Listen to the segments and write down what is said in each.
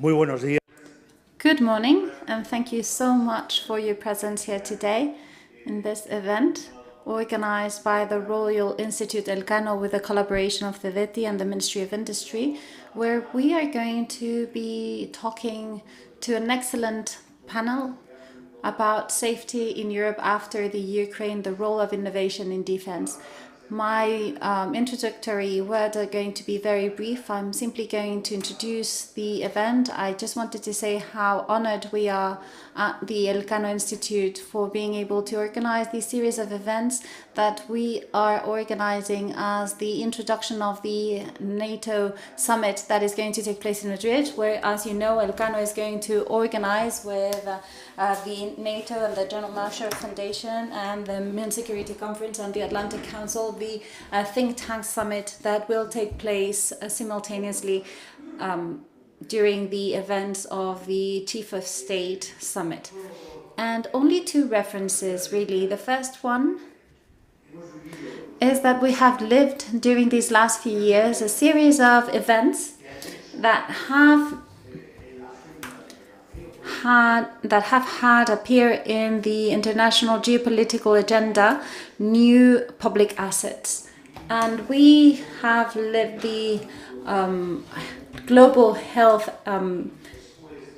Muy buenos días. Good morning, and thank you so much for your presence here today in this event organized by the Royal Institute Elcano with the collaboration of the DETI and the Ministry of Industry, where we are going to be talking to an excellent panel about safety in Europe after the Ukraine, the role of innovation in defense. My introductory words are going to be very brief. I'm simply going to introduce the event. I just wanted to say how honored we are at the Elcano Institute for being able to organize this series of events that we are organizing as the introduction of the NATO summit that is going to take place in Madrid, where, as you know, Elcano is going to organize with the NATO and the General Marshall Foundation and the Munich Security Conference and the Atlantic Council, the think tank summit that will take place simultaneously during the events of the Chief of State Summit. And only two references, really. The first one is that we have lived during these last few years a series of events that have had appear in the international geopolitical agenda new public assets. And we have lived the global health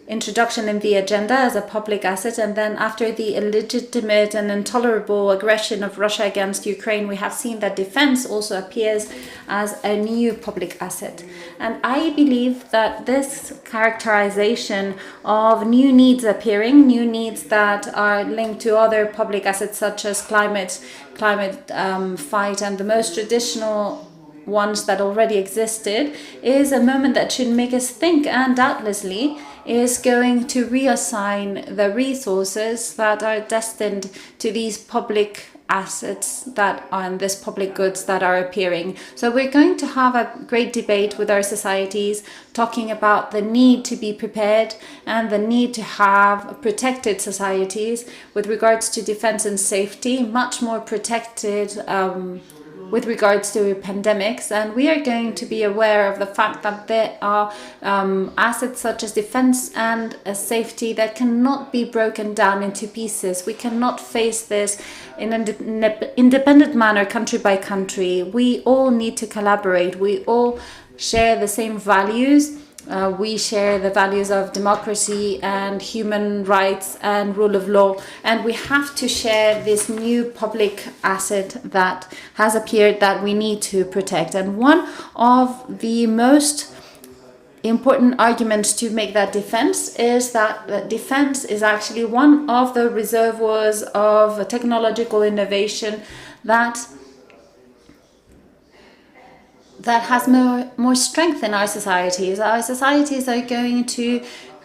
introduction in the agenda as a public asset, and then after the illegitimate and intolerable aggression of Russia against Ukraine, we have seen that defense also appears as a new public asset. And I believe that this characterization of new needs appearing, new needs that are linked to other public assets such as climate fight, and the most traditional ones that already existed, is a moment that should make us think, and doubtlessly is going to reassign the resources that are destined to these public assets that are in this public goods that are appearing. So we're going to have a great debate with our societies, talking about the need to be prepared and the need to have protected societies with regards to defense and safety, much more protected with regards to pandemics. And we are going to be aware of the fact that there are assets such as defense and safety that cannot be broken down into pieces. We cannot face this in an independent manner, country by country. We all need to collaborate. We all share the same values. We share the values of democracy and human rights and rule of law, and we have to share this new public asset that has appeared that we need to protect. And one of the most important arguments to make that defense is that defense is actually one of the reservoirs of technological innovation that has more strength in our societies. Our societies are going to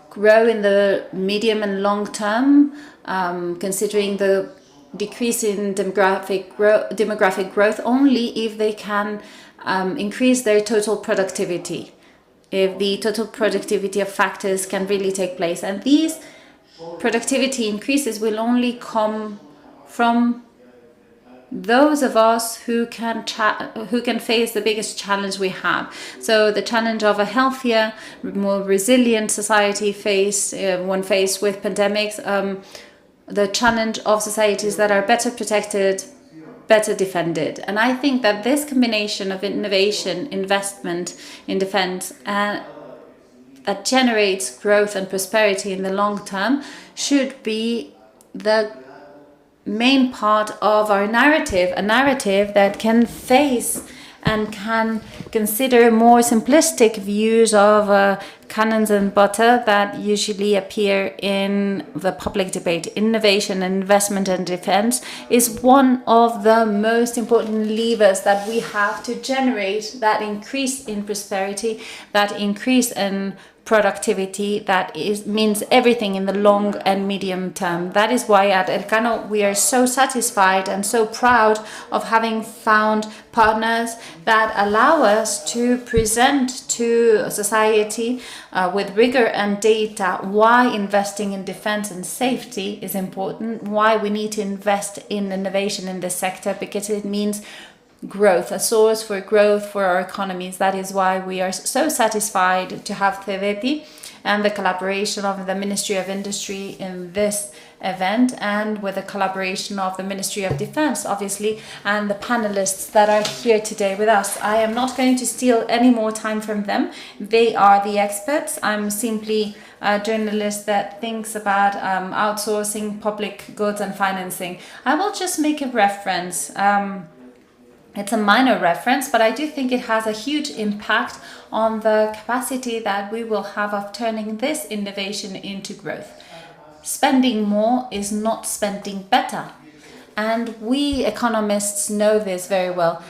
grow in the medium and long term, considering the decrease in demographic growth, only if they can increase their total productivity, if the total productivity of factors can really take place. And these productivity increases will only come from those of us who can face the biggest challenge we have. So the challenge of a healthier, more resilient society when faced with pandemics, the challenge of societies that are better protected, better defended. And I think that this combination of innovation, investment in defense, that generates growth and prosperity in the long term should be the main part of our narrative, a narrative that can face and can consider more simplistic views of cannons and butter that usually appear in the public debate. Innovation and investment and defense is one of the most important levers that we have to generate that increase in prosperity, that increase in productivity that means everything in the long and medium term. That is why at Elcano we are so satisfied and so proud of having found partners that allow us to present to society with rigor and data why investing in defense and safety is important, why we need to invest in innovation in this sector, because it means growth, a source for growth for our economies. That is why we are so satisfied to have Ceveti and the collaboration of the Ministry of Industry in this event, and with the collaboration of the Ministry of Defense, obviously, and the panelists that are here today with us. I am not going to steal any more time from them. They are the experts. I'm simply a journalist that thinks about outsourcing public goods and financing. I will just make a reference. It's a minor reference, but I do think it has a huge impact on the capacity that we will have of turning this innovation into growth. Spending more is not spending better. And we economists know this very well.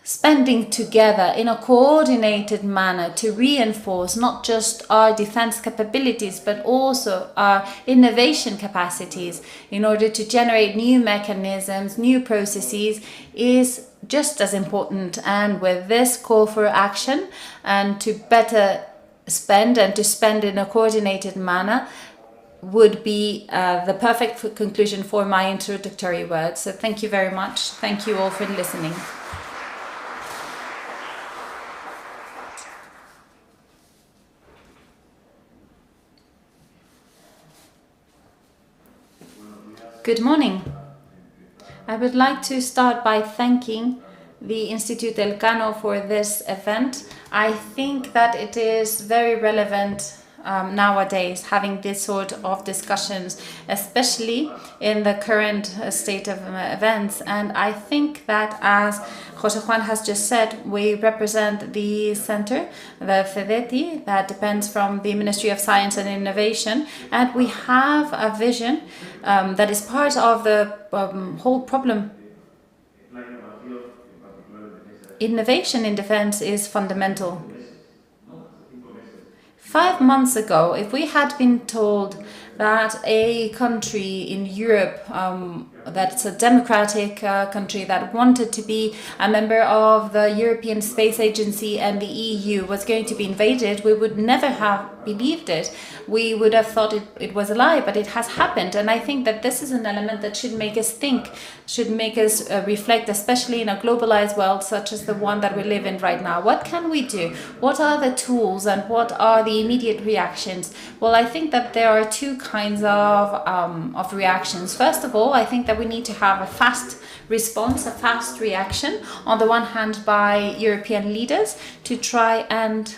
Spending together in a coordinated manner to reinforce not just our defense capabilities, but also our innovation capacities in order to generate new mechanisms, new processes, is just as important. And with this call for action and to better spend and to spend in a coordinated manner, would be the perfect conclusion for my introductory words. So thank you very much. Thank you all for listening. Good morning. I would like to start by thanking the Institute Elcano for this event. I think that it is very relevant nowadays, having this sort of discussions, especially in the current state of events. And I think that, as José Juan has just said, we represent the Centro, the FEDETI, that depends from the Ministry of Science and Innovation, and we have a vision that is part of the whole problem. Innovation in defense is fundamental. 5 months ago, if we had been told that a country in Europe, that's a democratic country that wanted to be a member of the European Space Agency and the EU, was going to be invaded, we would never have believed it. We would have thought it was a lie, but it has happened. And I think that this is an element that should make us think, should make us reflect, especially in a globalized world such as the one that we live in right now. What can we do? What are the tools and what are the immediate reactions? Well, I think that there are two kinds of reactions. First of all, I think that we need to have a fast response, a fast reaction, on the one hand by European leaders to try and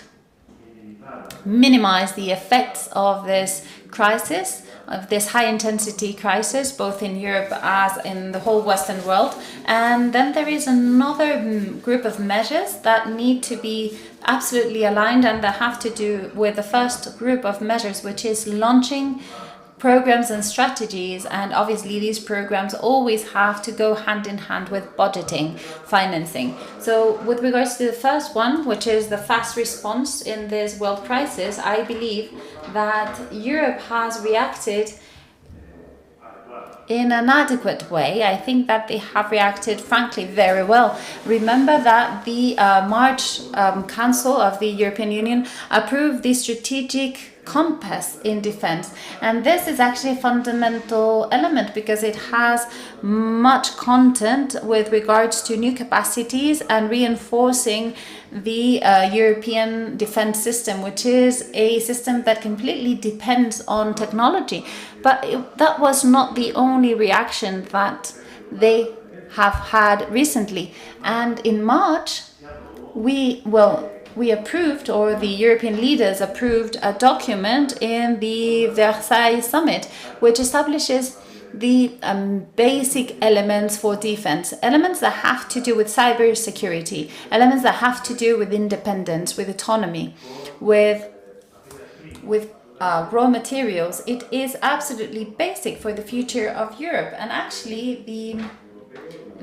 minimize the effects of this crisis, of this high-intensity crisis, both in Europe as in the whole Western world. And then there is another group of measures that need to be absolutely aligned, and that have to do with the first group of measures, which is launching programs and strategies. And obviously these programs always have to go hand in hand with budgeting, financing. So with regards to the first one, which is the fast response in this world crisis, I believe that Europe has reacted in an adequate way. I think that they have reacted, frankly, very well. Remember that the March Council of the European Union approved the strategic compass in defense, and this is actually a fundamental element because it has much content with regards to new capacities and reinforcing the European defense system, which is a system that completely depends on technology. But that was not the only reaction that they have had recently. And in March, we approved, or the European leaders approved, a document in the Versailles summit, which establishes the basic elements for defense, elements that have to do with cybersecurity, elements that have to do with independence, with autonomy, with raw materials. It is absolutely basic for the future of Europe. And actually the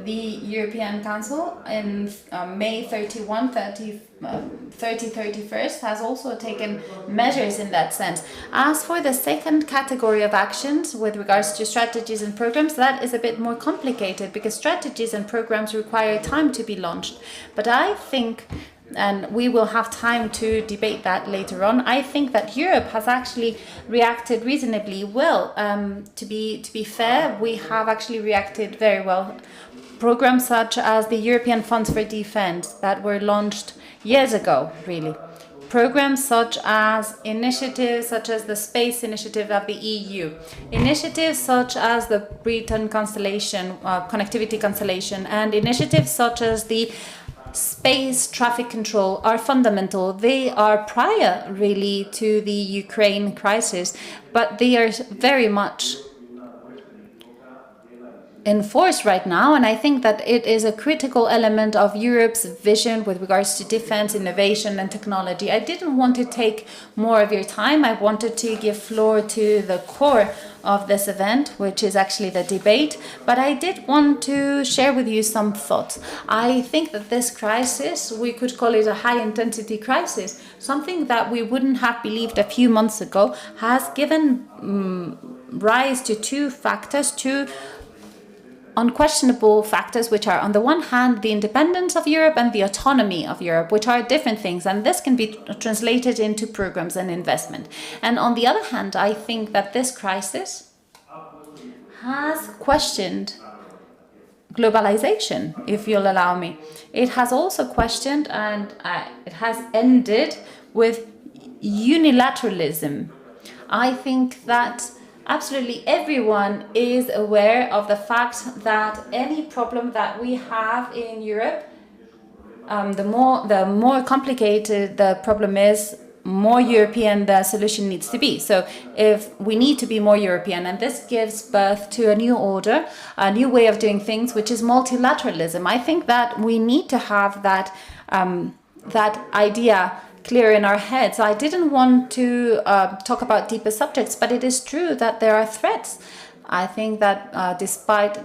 European Council in May 31st has also taken measures in that sense. As for the second category of actions with regards to strategies and programs, that is a bit more complicated because strategies and programs require time to be launched. But I think, and we will have time to debate that later on, I think that Europe has actually reacted reasonably well. To be fair, we have actually reacted very well. Programs such as the European Funds for Defense that were launched years ago, really. programs such as initiatives such as the Space Initiative of the EU, initiatives such as the Britain Constellation, Connectivity Constellation, and initiatives such as the Space Traffic Control are fundamental. They are prior, really, to the Ukraine crisis, but they are very much in force right now, and I think that it is a critical element of Europe's vision with regards to defense, innovation, and technology. I didn't want to take more of your time. I wanted to give floor to the core of this event, which is actually the debate, but I did want to share with you some thoughts. I think that this crisis, we could call it a high-intensity crisis, something that we wouldn't have believed a few months ago, has given rise to two unquestionable factors, which are on the one hand the independence of Europe and the autonomy of Europe, which are different things, and this can be translated into programs and investment. And on the other hand, I think that this crisis has questioned globalization, if you'll allow me. It has also questioned and it has ended with unilateralism. I think that absolutely everyone is aware of the fact that any problem that we have in Europe, the more complicated the problem is, more European the solution needs to be. So if we need to be more European, and this gives birth to a new order, a new way of doing things, which is multilateralism. I think that we need to have that idea clear in our heads. I didn't want to talk about deeper subjects, but it is true that there are threats. I think that despite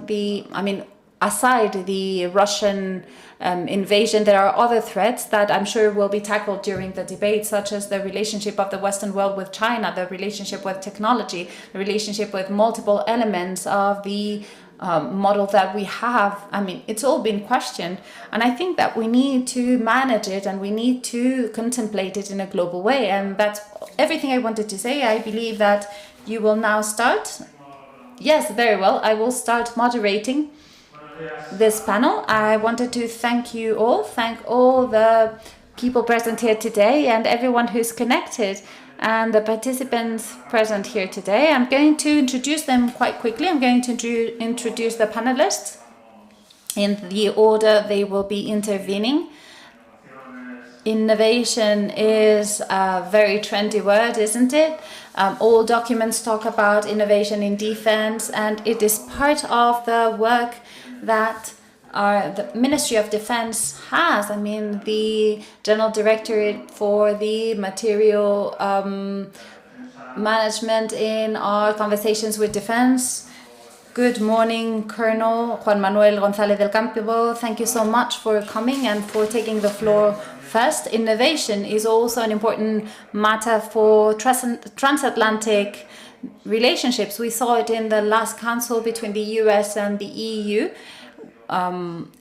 aside the Russian invasion, there are other threats that I'm sure will be tackled during the debate, such as the relationship of the Western world with China, the relationship with technology, the relationship with multiple elements of the model that we have. It's all been questioned, and I think that we need to manage it and we need to contemplate it in a global way. And that's everything I wanted to say. I believe that you will now start. Yes, very well. I will start moderating this panel. I wanted to thank all the people present here today and everyone who's connected, and the participants present here today. I'm going to introduce them quite quickly. I'm going to introduce the panelists in the order they will be intervening. Innovation is a very trendy word, isn't it? All documents talk about innovation in defense, and it is part of the work that the Ministry of Defense has. The General Directorate for the Material Management in our conversations with defense. Good morning, Colonel Juan Manuel González del Campo. Thank you so much for coming and for taking the floor first. Innovation is also an important matter for transatlantic relationships. We saw it in the last council between the US and the EU.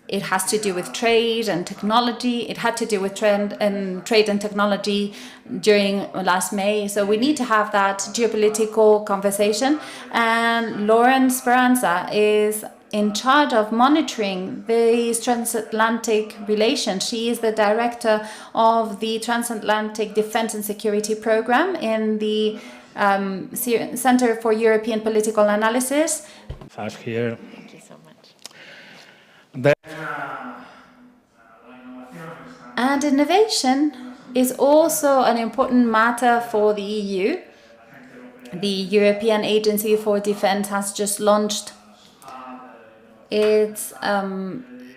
It has to do with trade and technology. It had to do with trade and technology during last May. So we need to have that geopolitical conversation. And Lauren Speranza is in charge of monitoring these transatlantic relations. She is the director of the Transatlantic Defense and Security Program in the Centro for European Political Analysis. Here. And innovation is also an important matter for the EU. The European Agency for Defense has just launched its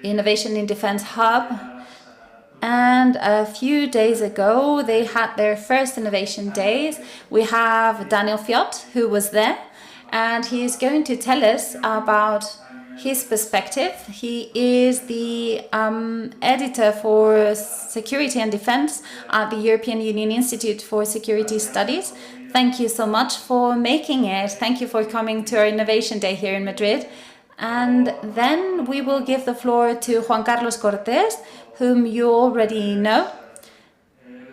Innovation in Defense Hub. And a few days ago, they had their first innovation days. We have Daniel Fiott, who was there, and he is going to tell us about his perspective. He is the editor for Security and Defense at the European Union Institute for Security Studies. Thank you so much for making it. Thank you for coming to our Innovation Day here in Madrid. And then we will give the floor to Juan Carlos Cortés, whom you already know.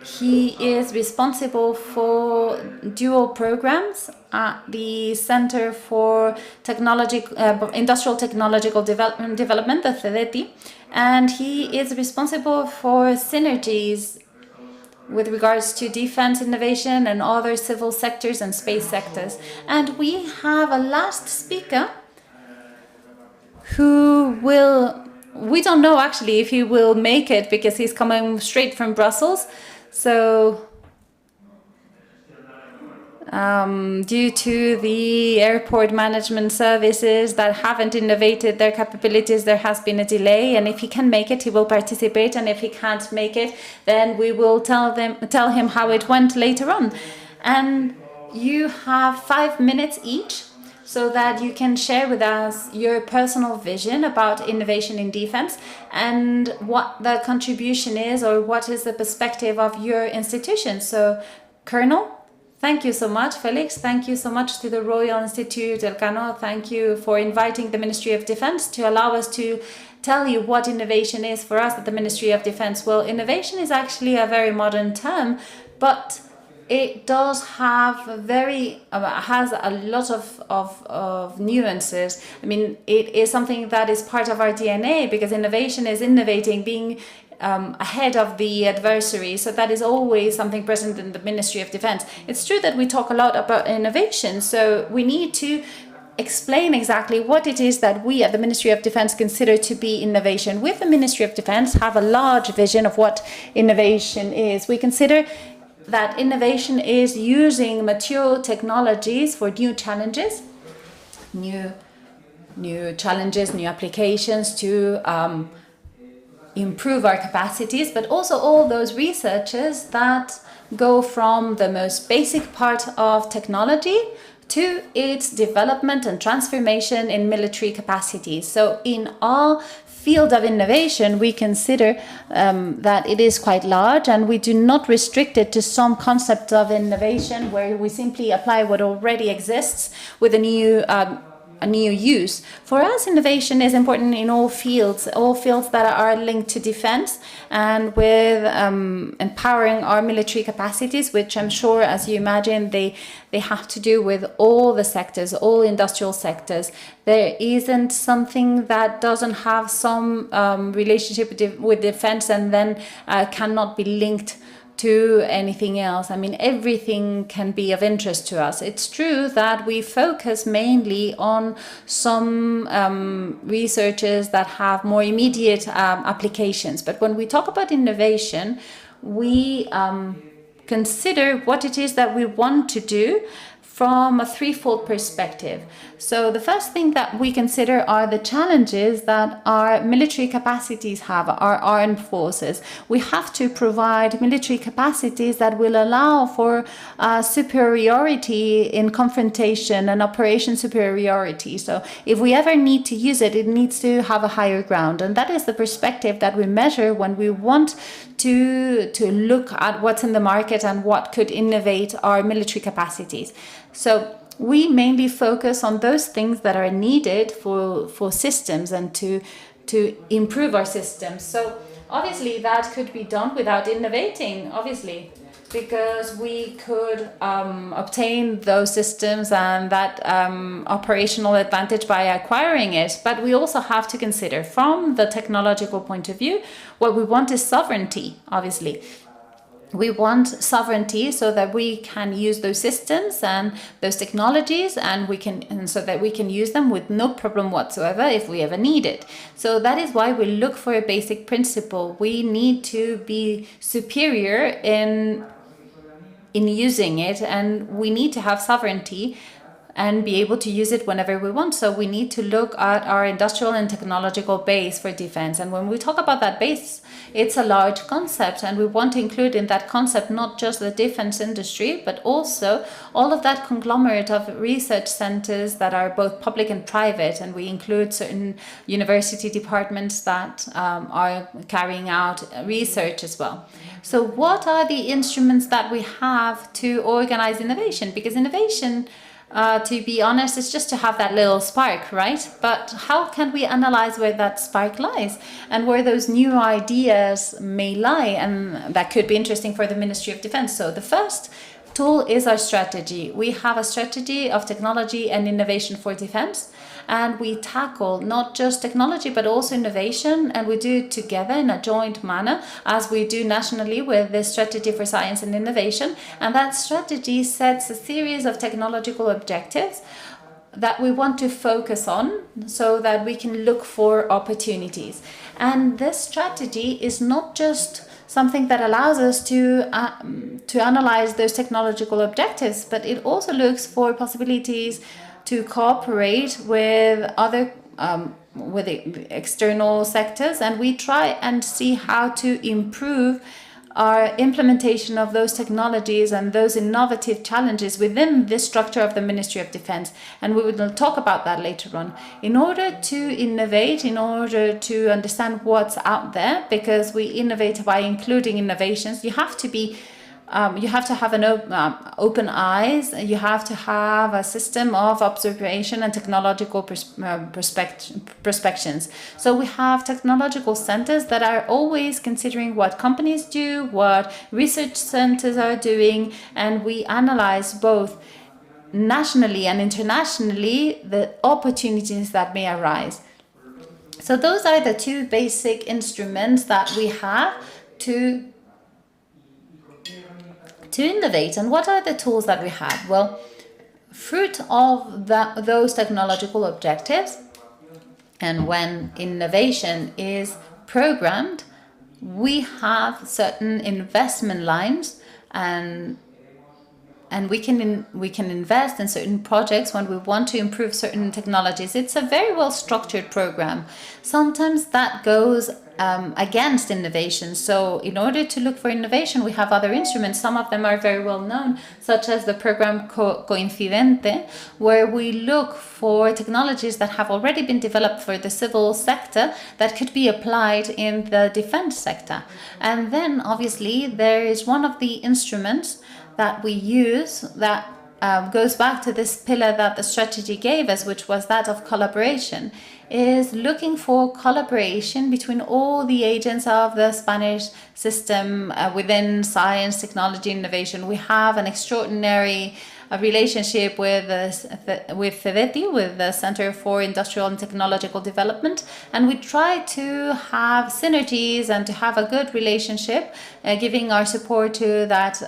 He is responsible for dual programs at the Centro for Industrial Technological Development, the CEDETI, and he is responsible for synergies with regards to defense innovation and other civil sectors and space sectors. And we have a last speaker who will, we don't know actually if he will make it because he's coming straight from Brussels. So due to the airport management services that haven't innovated their capabilities, there has been a delay. And if he can make it, he will participate. And if he can't make it, then we will tell him how it went later on. And you have 5 minutes each, so that you can share with us your personal vision about innovation in defense and what the contribution is, or what is the perspective of your institution. So, Colonel, thank you so much. Felix, thank you so much to the Royal Institute. Elcano, thank you for inviting the Ministry of Defense to allow us to tell you what innovation is for us at the Ministry of Defense. Well, innovation is actually a very modern term, but it does have has a lot of nuances. I mean, it is something that is part of our DNA, because innovation is innovating, being ahead of the adversary. So that is always something present in the Ministry of Defense. It's true that we talk a lot about innovation, so we need to explain exactly what it is that we at the Ministry of Defense consider to be innovation. With the Ministry of Defense have a large vision of what innovation is. We consider that innovation is using mature technologies for new challenges, new applications to improve our capacities, but also all those researches that go from the most basic part of technology to its development and transformation in military capacities. So in our field of innovation, we consider that it is quite large, and we do not restrict it to some concept of innovation where we simply apply what already exists with a new use. For us, innovation is important in all fields that are linked to defense, and with empowering our military capacities, which I'm sure, as you imagine, they have to do with all the sectors, all industrial sectors. There isn't something that doesn't have some relationship with defense and then cannot be linked to anything else. I mean, everything can be of interest to us. It's true that we focus mainly on some researches that have more immediate applications. But when we talk about innovation, we consider what it is that we want to do from a threefold perspective. So the first thing that we consider are the challenges that our military capacities have, our armed forces. We have to provide military capacities that will allow for superiority in confrontation and operation superiority. So if we ever need to use it, it needs to have a higher ground. And that is the perspective that we measure when we want to look at what's in the market and what could innovate our military capacities. So we mainly focus on those things that are needed for systems and to improve our systems. So obviously that could be done without innovating, obviously, because we could obtain those systems and that operational advantage by acquiring it. But we also have to consider, from the technological point of view, what we want is sovereignty, obviously. We want sovereignty so that we can use those systems and those technologies, and so that we can use them with no problem whatsoever if we ever need it. So that is why we look for a basic principle. We need to be superior in using it, and we need to have sovereignty and be able to use it whenever we want. So we need to look at our industrial and technological base for defense. And when we talk about that base, it's a large concept, and we want to include in that concept not just the defense industry, but also all of that conglomerate of research centers that are both public and private. And we include certain university departments that are carrying out research as well. So what are the instruments that we have to organize innovation? Because innovation, to be honest, it's just to have that little spark, right? But how can we analyze where that spark lies and where those new ideas may lie? And that could be interesting for the Ministry of Defense. So the first tool is our strategy. We have a strategy of technology and innovation for defense. and we tackle not just technology but also innovation, and we do it together in a joint manner, as we do nationally with the Strategy for Science and Innovation. And that strategy sets a series of technological objectives that we want to focus on so that we can look for opportunities. And this strategy is not just something that allows us to analyze those technological objectives, but it also looks for possibilities to cooperate with other with the external sectors, and we try and see how to improve our implementation of those technologies and those innovative challenges within this structure of the Ministry of Defense. And we will talk about that later on. In order to innovate, in order to understand what's out there, because we innovate by including innovations, you have to be you have to have an open eyes. You have to have a system of observation and technological prospections. So we have technological centers that are always considering what companies do, what research centers are doing, and we analyze both nationally and internationally the opportunities that may arise. So those are the two basic instruments that we have to innovate. And what are the tools that we have? Well, fruit of those technological objectives, and when innovation is programmed, we have certain investment lines, and we can invest in certain projects when we want to improve certain technologies. It's a very well structured program. Sometimes that goes against innovation. So in order to look for innovation, we have other instruments. Some of them are very well known, such as the program Coincidente, where we look for technologies that have already been developed for the civil sector that could be applied in the defense sector. And then obviously there is one of the instruments that we use that goes back to this pillar that the strategy gave us, which was that of collaboration, is looking for collaboration between all the agents of the Spanish system within science, technology, innovation. We have an extraordinary relationship with CEDETI, with the Centro for Industrial and Technological Development, and we try to have synergies and to have a good relationship, giving our support to that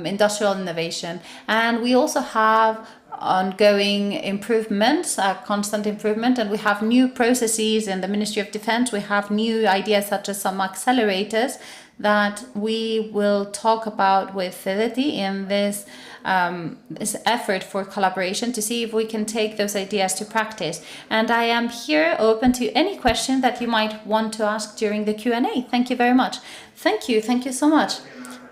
industrial innovation. And we also have ongoing improvements, constant improvement, and we have new processes in the Ministry of Defense. We have new ideas such as some accelerators that we will talk about with CEDETI in this effort for collaboration to see if we can take those ideas to practice. And I am here open to any question that you might want to ask during the Q&A. Thank you very much. Thank you so much.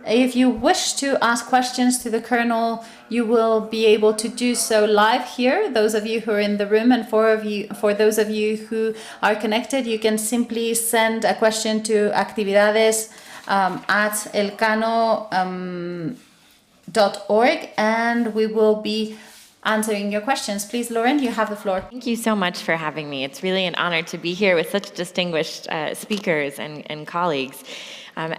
If you wish to ask questions to the Colonel, you will be able to do so live here, those of you who are in the room, and for those of you who are connected, you can simply send a question to actividades at elcano.org, and we will be answering your questions. Please, Lauren, you have the floor. Thank you so much for having me. It's really an honor to be here with such distinguished speakers and colleagues.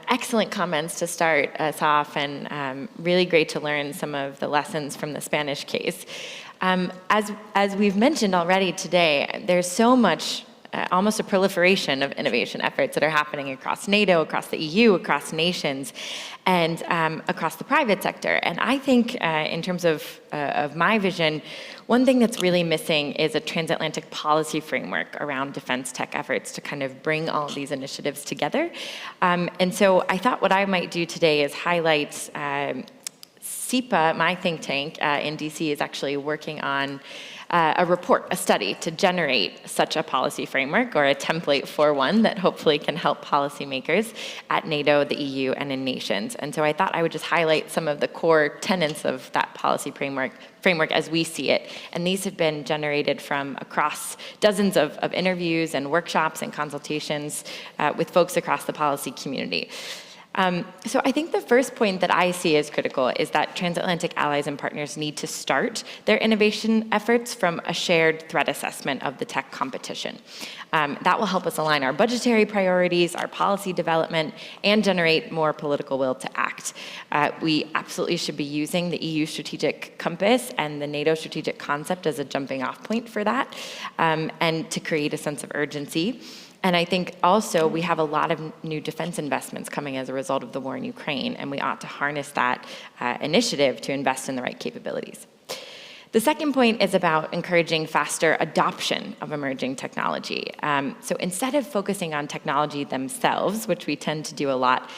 Excellent comments to start us off, and really great to learn some of the lessons from the Spanish case. As we've mentioned already today, there's so much, almost a proliferation of innovation efforts that are happening across NATO, across the EU, across nations, and across the private sector. And I think in terms of my vision, one thing that's really missing is a transatlantic policy framework around defense tech efforts to kind of bring all of these initiatives together. And so I thought what I might do today is highlight CIPA, my think tank in DC, is actually working on a report, a study to generate such a policy framework, or a template for one that hopefully can help policymakers at NATO, the EU, and in nations. And so I thought I would just highlight some of the core tenets of that policy framework as we see it. And these have been generated from across dozens of interviews and workshops and consultations with folks across the policy community. So I think the first point that I see as critical is that transatlantic allies and partners need to start their innovation efforts from a shared threat assessment of the tech competition. That will help us align our budgetary priorities, our policy development, and generate more political will to act. We absolutely should be using the EU strategic compass and the NATO strategic concept as a jumping off point for that, and to create a sense of urgency. And I think also we have a lot of new defense investments coming as a result of the war in Ukraine, and we ought to harness that initiative to invest in the right capabilities. The second point is about encouraging faster adoption of emerging technology. So instead of focusing on technology themselves, which we tend to do a lot,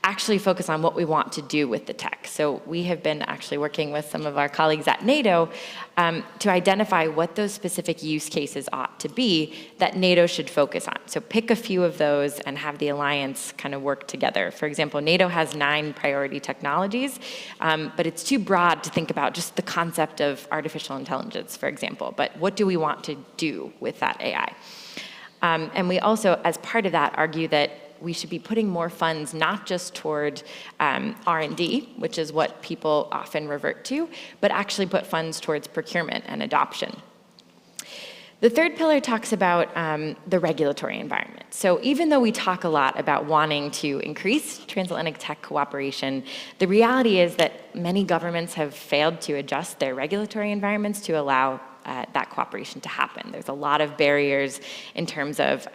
actually focus on what we want to do with the tech. So we have been actually working with some of our colleagues at NATO to identify what those specific use cases ought to be that NATO should focus on. So pick a few of those and have the alliance kind of work together. For example, NATO has 9 priority technologies, but it's too broad to think about just the concept of artificial intelligence, for example. But what do we want to do with that AI? And we also, as part of that, argue that we should be putting more funds not just toward R&D, which is what people often revert to, but actually put funds towards procurement and adoption. The third pillar talks about the regulatory environment. So even though we talk a lot about wanting to increase transatlantic tech cooperation, the reality is that many governments have failed to adjust their regulatory environments to allow that cooperation to happen. There's a lot of barriers in terms of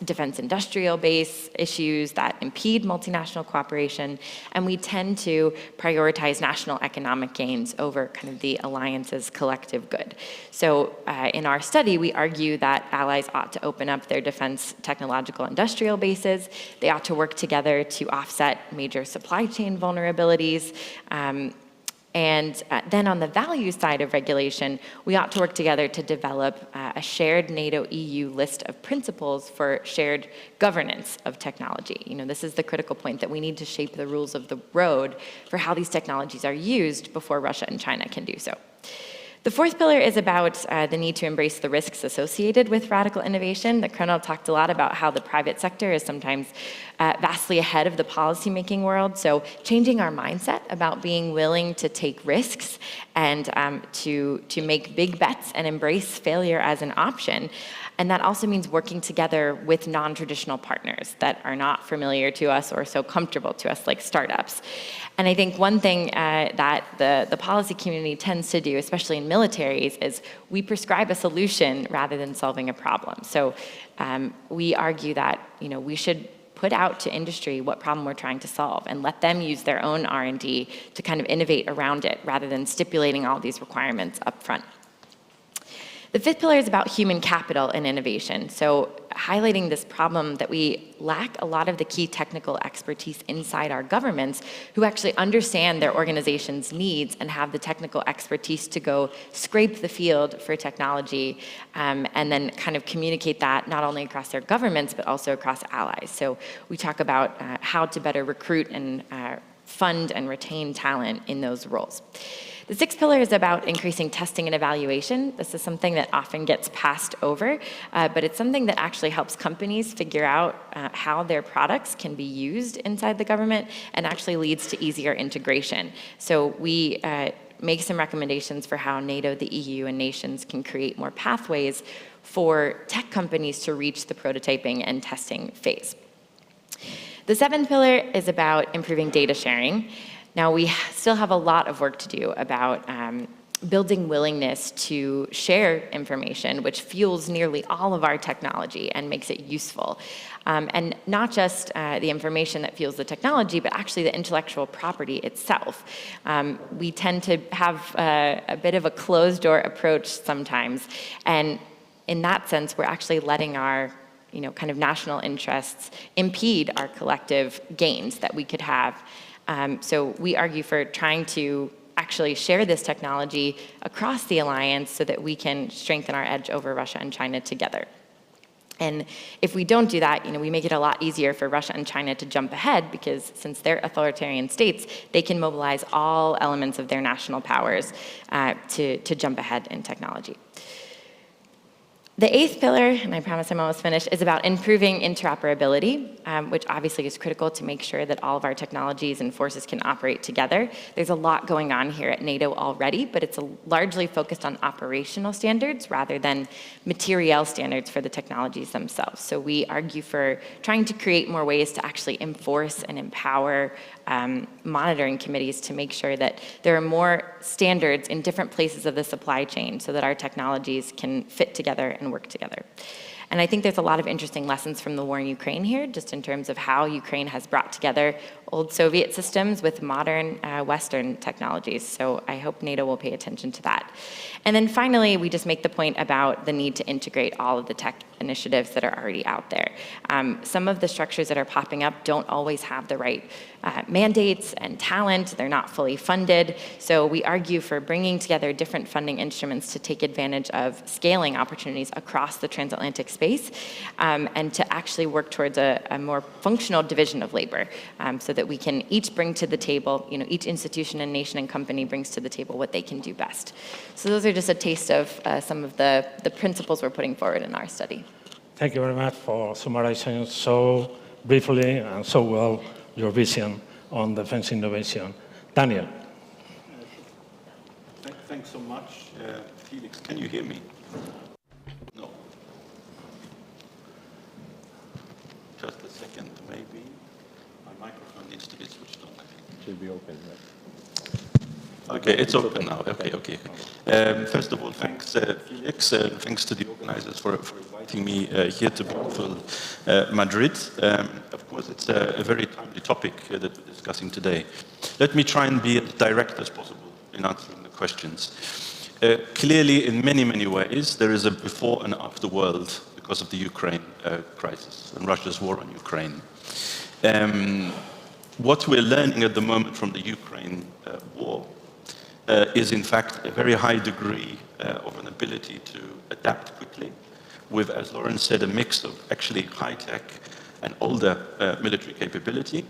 defense industrial base issues that impede multinational cooperation, and we tend to prioritize national economic gains over kind of the alliance's collective good. So in our study, we argue that allies ought to open up their defense technological industrial bases. They ought to work together to offset major supply chain vulnerabilities. And then on the value side of regulation, we ought to work together to develop a shared NATO-EU list of principles for shared governance of technology. You know, this is the critical point that we need to shape the rules of the road for how these technologies are used before Russia and China can do so. The fourth pillar is about the need to embrace the risks associated with radical innovation. The Colonel talked a lot about how the private sector is sometimes vastly ahead of the policymaking world. So changing our mindset about being willing to take risks and to make big bets and embrace failure as an option. And that also means working together with non-traditional partners that are not familiar to us or so comfortable to us, like startups. And I think one thing that the policy community tends to do, especially in militaries, is we prescribe a solution rather than solving a problem. So we argue that we should put out to industry what problem we're trying to solve and let them use their own R&D to kind of innovate around it rather than stipulating all these requirements up front. The fifth pillar is about human capital and innovation. So highlighting this problem that we lack a lot of the key technical expertise inside our governments who actually understand their organization's needs and have the technical expertise to go scrape the field for technology and then kind of communicate that not only across their governments, but also across allies. So we talk about how to better recruit and fund and retain talent in those roles. The sixth pillar is about increasing testing and evaluation. This is something that often gets passed over, but it's something that actually helps companies figure out how their products can be used inside the government and actually leads to easier integration. So we make some recommendations for how NATO, the EU, and nations can create more pathways for tech companies to reach the prototyping and testing phase. The seventh pillar is about improving data sharing. Now, we still have a lot of work to do about building willingness to share information, which fuels nearly all of our technology and makes it useful. And not just the information that fuels the technology, but actually the intellectual property itself. We tend to have a bit of a closed-door approach sometimes. And in that sense, we're actually letting our kind of national interests impede our collective gains that we could have. So we argue for trying to actually share this technology across the alliance so that we can strengthen our edge over Russia and China together. And if we don't do that, we make it a lot easier for Russia and China to jump ahead because since they're authoritarian states, they can mobilize all elements of their national powers to jump ahead in technology. The eighth pillar, and I promise I'm almost finished, is about improving interoperability, which obviously is critical to make sure that all of our technologies and forces can operate together. There's a lot going on here at NATO already, but it's largely focused on operational standards rather than material standards for the technologies themselves. So we argue for trying to create more ways to actually enforce and empower monitoring committees to make sure that there are more standards in different places of the supply chain so that our technologies can fit together and work together. And I think there's a lot of interesting lessons from the war in Ukraine here, just in terms of how Ukraine has brought together old Soviet systems with modern Western technologies. So I hope NATO will pay attention to that. And then finally, we just make the point about the need to integrate all of the tech initiatives that are already out there. Some of the structures that are popping up don't always have the right mandates and talent. They're not fully funded. So we argue for bringing together different funding instruments to take advantage of scaling opportunities across the transatlantic space and to actually work towards a more functional division of labor so that we can each bring to the table, each institution and nation and company brings to the table what they can do best. So those are just a taste of some of the principles we're putting forward in our study. Thank you very much for summarizing so briefly and so well your vision on defense innovation. Daniel. Thanks so much. Felix, can you hear me? No. Just a second, maybe. My microphone needs to be switched on, I think. It should be open, right? Okay, it's open now. Okay. First of all, thanks, Felix. Thanks to the organizers for inviting me here to beautiful Madrid. Of course, it's a very timely topic that we're discussing today. Let me try and be as direct as possible in answering the questions. Clearly, in many, many ways, there is a before and after world because of the Ukraine crisis and Russia's war on Ukraine. What we're learning at the moment from the Ukraine war is in fact a very high degree of an ability to adapt quickly with, as Lauren said, a mix of actually high-tech and older military capability,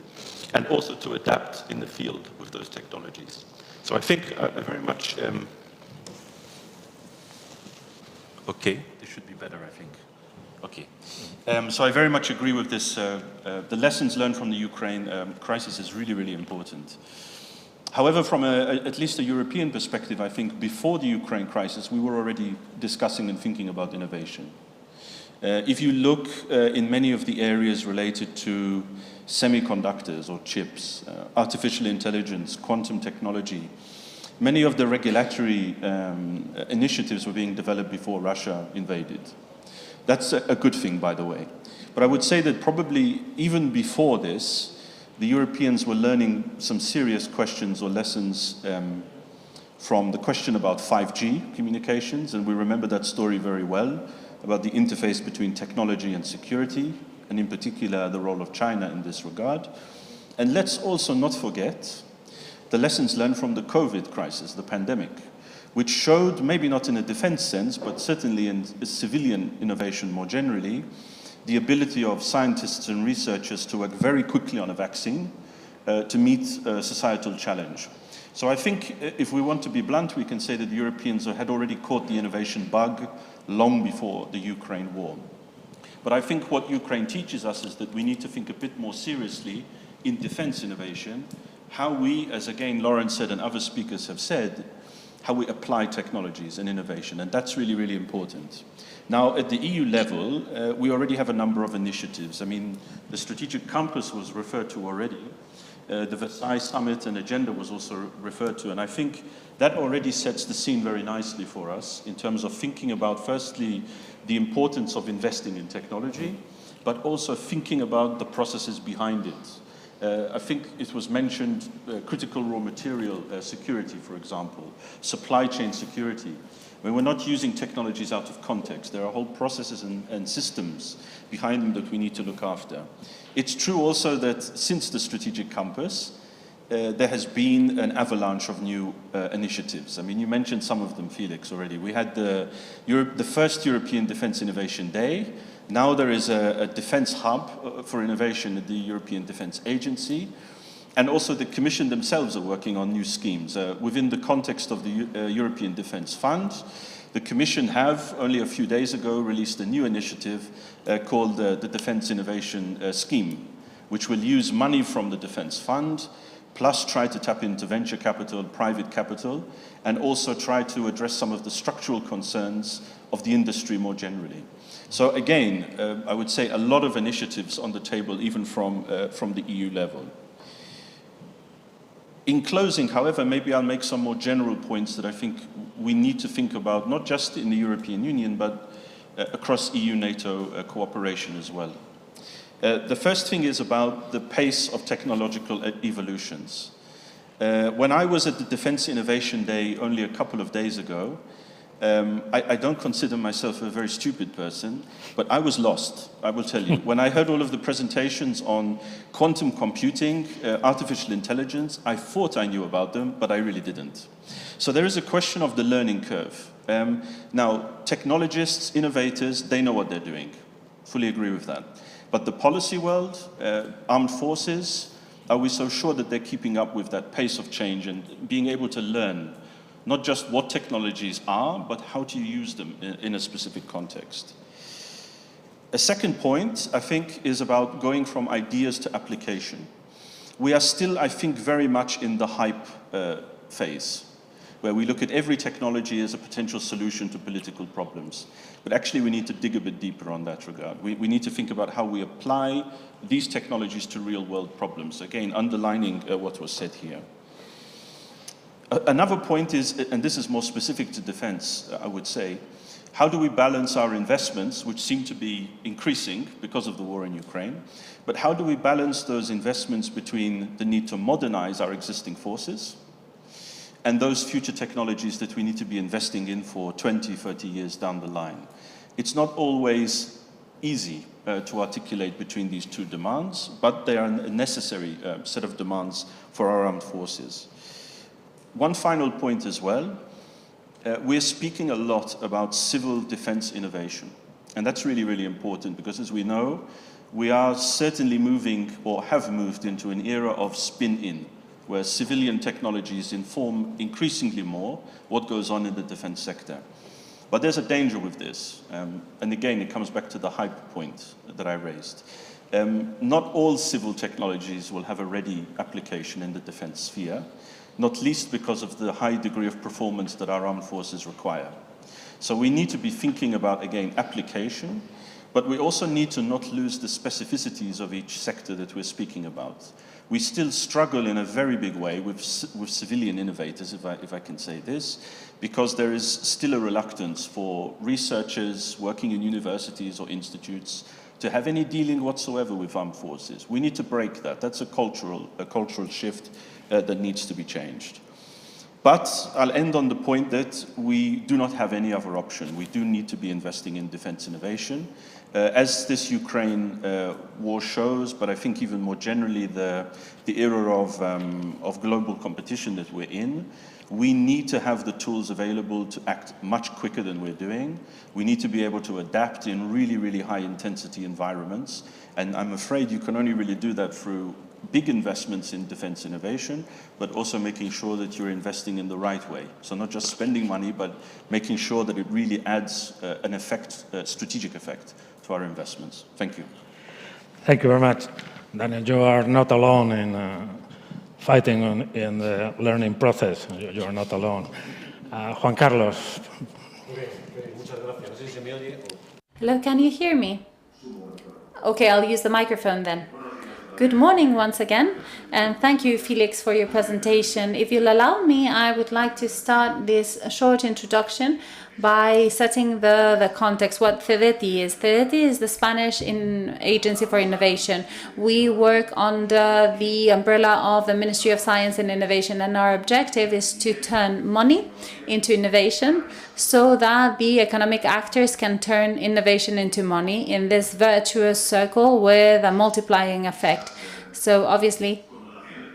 and also to adapt in the field with those technologies. So I think I very much... okay, this should be better, I think. Okay. So I very much agree with this. The lessons learned from the Ukraine crisis is really, really important. However, from at least a European perspective, I think before the Ukraine crisis, we were already discussing and thinking about innovation. If you look in many of the areas related to semiconductors or chips, artificial intelligence, quantum technology, many of the regulatory initiatives were being developed before Russia invaded. That's a good thing, by the way. But I would say that probably even before this, the Europeans were learning some serious questions or lessons from the question about 5G communications, and we remember that story very well, about the interface between technology and security, and in particular the role of China in this regard. And let's also not forget the lessons learned from the COVID crisis, the pandemic, which showed, maybe not in a defense sense, but certainly in civilian innovation more generally, the ability of scientists and researchers to work very quickly on a vaccine to meet a societal challenge. So I think if we want to be blunt, we can say that the Europeans had already caught the innovation bug long before the Ukraine war. But I think what Ukraine teaches us is that we need to think a bit more seriously in defense innovation, how we, as again Lawrence said and other speakers have said, how we apply technologies and innovation, and that's really, really important. Now, at the EU level, we already have a number of initiatives. I mean, the strategic compass was referred to already. The Versailles Summit and agenda was also referred to, and I think that already sets the scene very nicely for us in terms of thinking about, firstly, the importance of investing in technology, but also thinking about the processes behind it. I think it was mentioned critical raw material security, for example, supply chain security. I mean, we're not using technologies out of context. There are whole processes and systems behind them that we need to look after. It's true also that since the strategic compass, there has been an avalanche of new initiatives. I mean, you mentioned some of them, Felix, already. We had the first European Defence Innovation Day. Now there is a defence hub for innovation at the European Defence Agency. And also the Commission themselves are working on new schemes within the context of the European Defence Fund. The Commission have, only a few days ago, released a new initiative called the Defence Innovation Scheme, which will use money from the Defence Fund, plus try to tap into venture capital, private capital, and also try to address some of the structural concerns of the industry more generally. So again, I would say a lot of initiatives on the table, even from the EU level. In closing, however, maybe I'll make some more general points that I think we need to think about, not just in the European Union, but across EU-NATO cooperation as well. The first thing is about the pace of technological evolutions. When I was at the Defence Innovation Day only a couple of days ago, I don't consider myself a very stupid person, but I was lost, I will tell you. When I heard all of the presentations on quantum computing, artificial intelligence, I thought I knew about them, but I really didn't. So there is a question of the learning curve. Now, technologists, innovators, they know what they're doing. Fully agree with that. But the policy world, armed forces, are we so sure that they're keeping up with that pace of change and being able to learn not just what technologies are, but how to use them in a specific context? A second point, I think, is about going from ideas to application. We are still, I think, very much in the hype phase, where we look at every technology as a potential solution to political problems. But actually, we need to dig a bit deeper on that regard. We need to think about how we apply these technologies to real-world problems, again, underlining what was said here. Another point is, and this is more specific to defense, I would say, how do we balance our investments, which seem to be increasing because of the war in Ukraine, but how do we balance those investments between the need to modernize our existing forces and those future technologies that we need to be investing in for 20, 30 years down the line? It's not always easy to articulate between these two demands, but they are a necessary set of demands for our armed forces. One final point as well, we're speaking a lot about civil defense innovation. And that's really, really important because, as we know, we are certainly moving or have moved into an era of spin-in, where civilian technologies inform increasingly more what goes on in the defense sector. But there's a danger with this. And again, it comes back to the hype point that I raised. Not all civil technologies will have a ready application in the defense sphere, not least because of the high degree of performance that our armed forces require. So we need to be thinking about, again, application, but we also need to not lose the specificities of each sector that we're speaking about. We still struggle in a very big way with civilian innovators, if I can say this, because there is still a reluctance for researchers working in universities or institutes to have any dealing whatsoever with armed forces. We need to break that. That's a cultural shift that needs to be changed. But I'll end on the point that we do not have any other option. We do need to be investing in defense innovation. As this Ukraine war shows, but I think even more generally the era of global competition that we're in, we need to have the tools available to act much quicker than we're doing. We need to be able to adapt in really, really high intensity environments. And I'm afraid you can only really do that through big investments in defense innovation, but also making sure that you're investing in the right way. So not just spending money, but making sure that it really adds an effect, strategic effect to our investments. Thank you. Thank you very much. Daniel, you are not alone in fighting in the learning process. You are not alone. Juan Carlos. Hello, can you hear me? Okay, I'll use the microphone then. Good morning once again, and thank you, Felix, for your presentation. If you'll allow me, I would like to start this short introduction by setting the context, what CEDETI is. CEDETI is the Spanish Agency for Innovation. We work under the umbrella of the Ministry of Science and Innovation, and our objective is to turn money into innovation so that the economic actors can turn innovation into money in this virtuous circle with a multiplying effect. So obviously,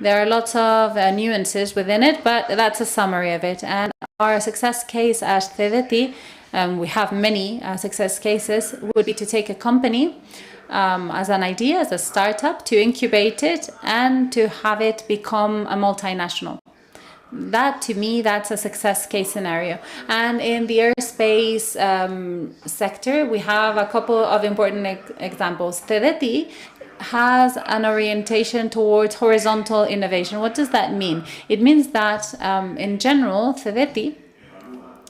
there are lots of nuances within it, but that's a summary of it. And our success case at CEDETI, we have many success cases, would be to take a company as an idea, as a startup, to incubate it and to have it become a multinational. that to me, that's a success case scenario. And in the aerospace sector, we have a couple of important examples. CEDETI has an orientation towards horizontal innovation. What does that mean? It means that in general, CEDETI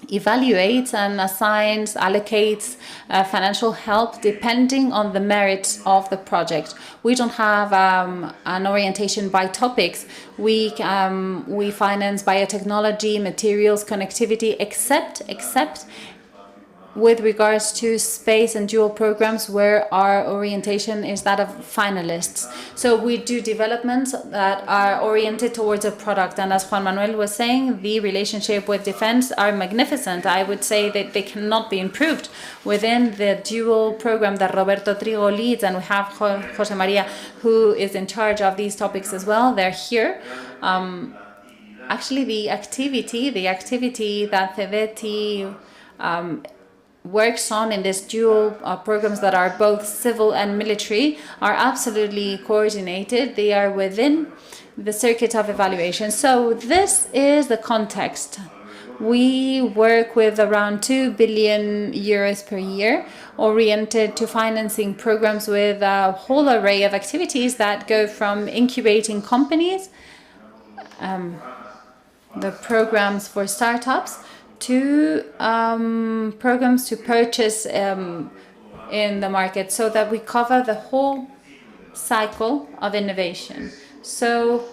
evaluates and assigns, allocates financial help depending on the merits of the project. We don't have an orientation by topics. We finance biotechnology, materials, connectivity, except with regards to space and dual programs where our orientation is that of finalists. So we do developments that are oriented towards a product. And as Juan Manuel was saying, the relationship with defense are magnificent. I would say that they cannot be improved within the dual program that Roberto Trigo leads. And we have José María, who is in charge of these topics as well. They're here. Actually, the activity that CEDETI works on in these dual programs that are both civil and military are absolutely coordinated. They are within the circuit of evaluation. So this is the context. We work with around 2 billion euros per year, oriented to financing programs with a whole array of activities that go from incubating companies, the programs for startups, to programs to purchase in the market, so that we cover the whole cycle of innovation. So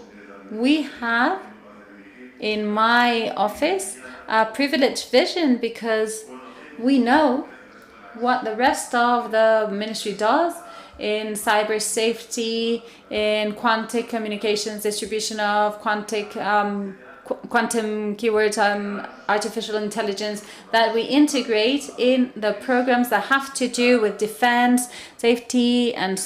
we have in my office a privileged vision, because we know what the rest of the ministry does in cyber safety, in quantum communications, distribution of quantum keywords, artificial intelligence, that we integrate in the programs that have to do with defense, safety, and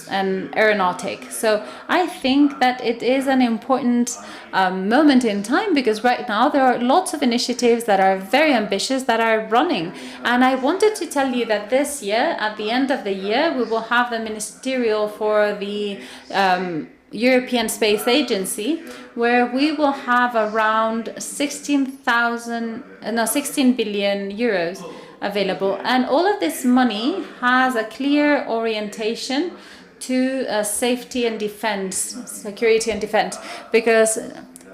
aeronautic. So I think that it is an important moment in time, because right now there are lots of initiatives that are very ambitious that are running. And I wanted to tell you that this year, at the end of the year, we will have the ministerial for the European Space Agency, where we will have around 16 billion euros available. And all of this money has a clear orientation to safety and defense, security and defense, because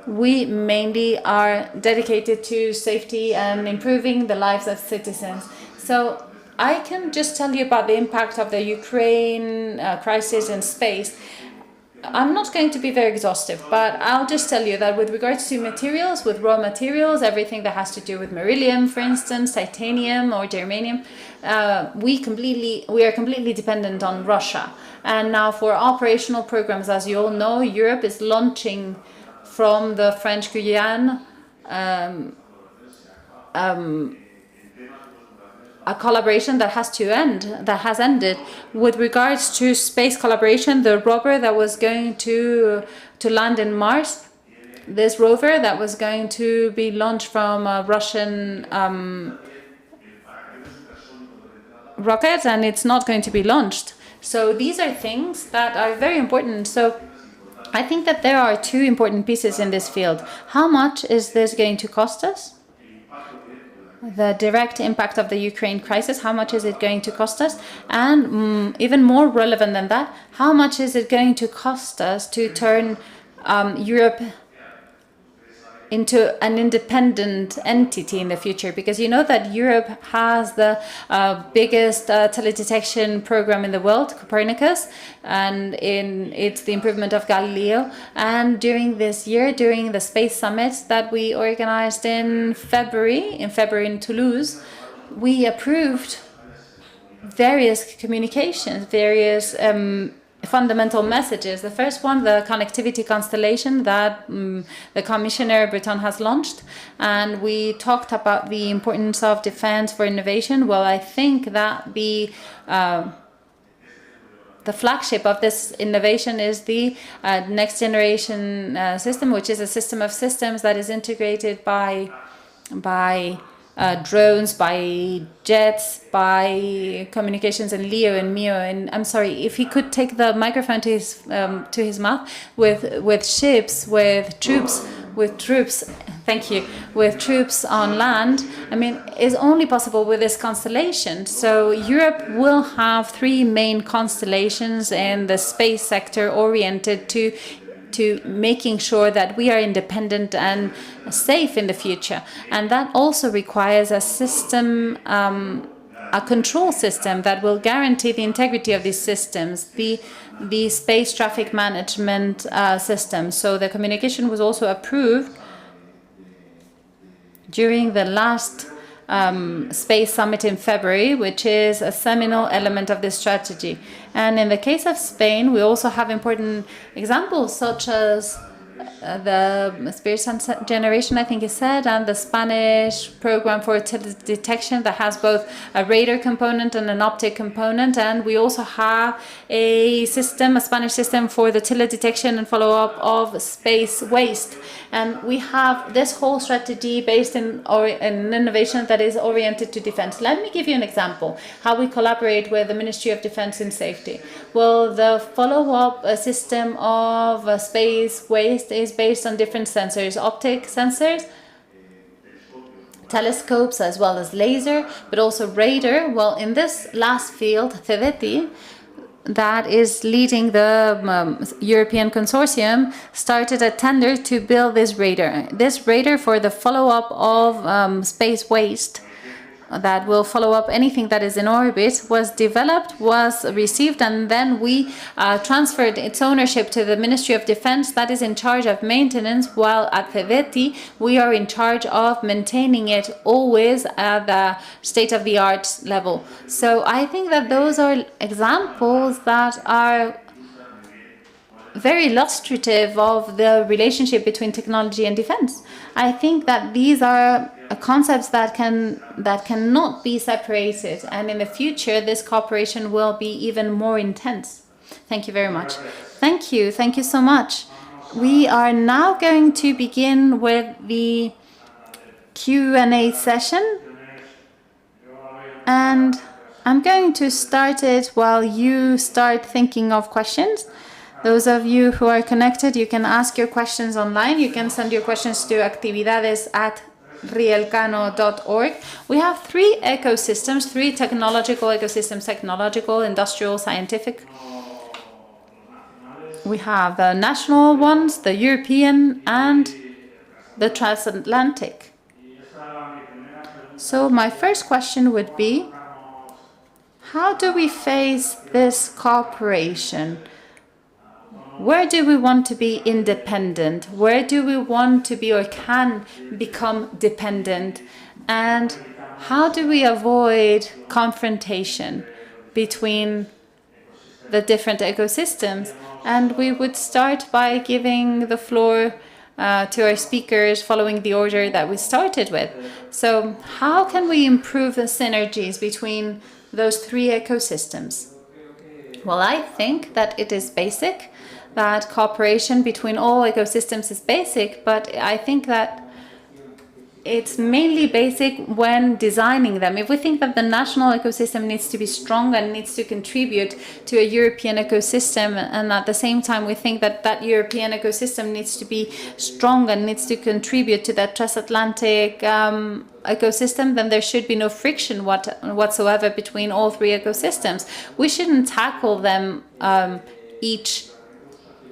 we mainly are dedicated to safety and improving the lives of citizens. So I can just tell you about the impact of the Ukraine crisis in space. I'm not going to be very exhaustive, but I'll just tell you that with regards to materials, with raw materials, everything that has to do with beryllium, for instance, titanium or germanium, we are completely dependent on Russia. And now for operational programs, as you all know, Europe is launching from the French Guyana a collaboration that has ended with regards to space collaboration. The rover that was going to land in Mars, this rover that was going to be launched from a Russian rocket, and it's not going to be launched. So these are things that are very important. So I think that there are two important pieces in this field. How much is this going to cost us? The direct impact of the Ukraine crisis, how much is it going to cost us? And even more relevant than that, how much is it going to cost us to turn Europe into an independent entity in the future? Because you know that Europe has the biggest teledetection program in the world, Copernicus, and it's the improvement of Galileo. And during this year, during the Space Summit that we organized in February in Toulouse, we approved various communications, various fundamental messages. The first one, the connectivity constellation that the Commissioner Breton has launched, and we talked about the importance of defense for innovation. Well, I think that the flagship of this innovation is the next generation system, which is a system of systems that is integrated by drones, by jets, by communications in LEO and MEO. And I'm sorry, if he could take the microphone to his mouth, with ships, with troops. Thank you. With troops on land, I mean, is only possible with this constellation. So Europe will have 3 main constellations in the space sector oriented to making sure that we are independent and safe in the future. And that also requires a system, a control system that will guarantee the integrity of these systems, the space traffic management system. So the communication was also approved during the last Space Summit in February, which is a seminal element of this strategy. And in the case of Spain, we also have important examples such as the Space Generation, I think is said, and the Spanish program for detection that has both a radar component and an optic component. And we also have a Spanish system for the teledetection and follow-up of space waste. And we have this whole strategy based in innovation that is oriented to defense. Let me give you an example, how we collaborate with the Ministry of Defense and Safety. Well, the follow-up system of space waste is based on different sensors, optic sensors, telescopes, as well as laser, but also radar. Well, in this last field, CEDETI, that is leading the European consortium, started a tender to build this radar. This radar for the follow-up of space waste that will follow up anything that is in orbit was developed, was received, and then we transferred its ownership to the Ministry of Defense that is in charge of maintenance, while at CEDETI we are in charge of maintaining it always at the state-of-the-art level. So I think that those are examples that are very illustrative of the relationship between technology and defense. I think that these are concepts that cannot be separated, and in the future this cooperation will be even more intense. Thank you very much. Thank you so much. We are now going to begin with the Q&A session, and I'm going to start it while you start thinking of questions. Those of you who are connected, you can ask your questions online. You can send your questions to actividades@rielcano.org. We have 3 ecosystems, 3 technological ecosystems: technological, industrial, scientific. We have the national ones, the European, and the transatlantic. So my first question would be, how do we face this cooperation? Where do we want to be independent? Where do we want to be or can become dependent? And how do we avoid confrontation between the different ecosystems? And we would start by giving the floor to our speakers following the order that we started with. So how can we improve the synergies between those 3 ecosystems? Well, I think that it is basic, that cooperation between all ecosystems is basic, but I think that it's mainly basic when designing them. If we think that the national ecosystem needs to be strong and needs to contribute to a European ecosystem, and at the same time we think that that European ecosystem needs to be strong and needs to contribute to that transatlantic ecosystem, then there should be no friction whatsoever between all 3 ecosystems. We shouldn't tackle them each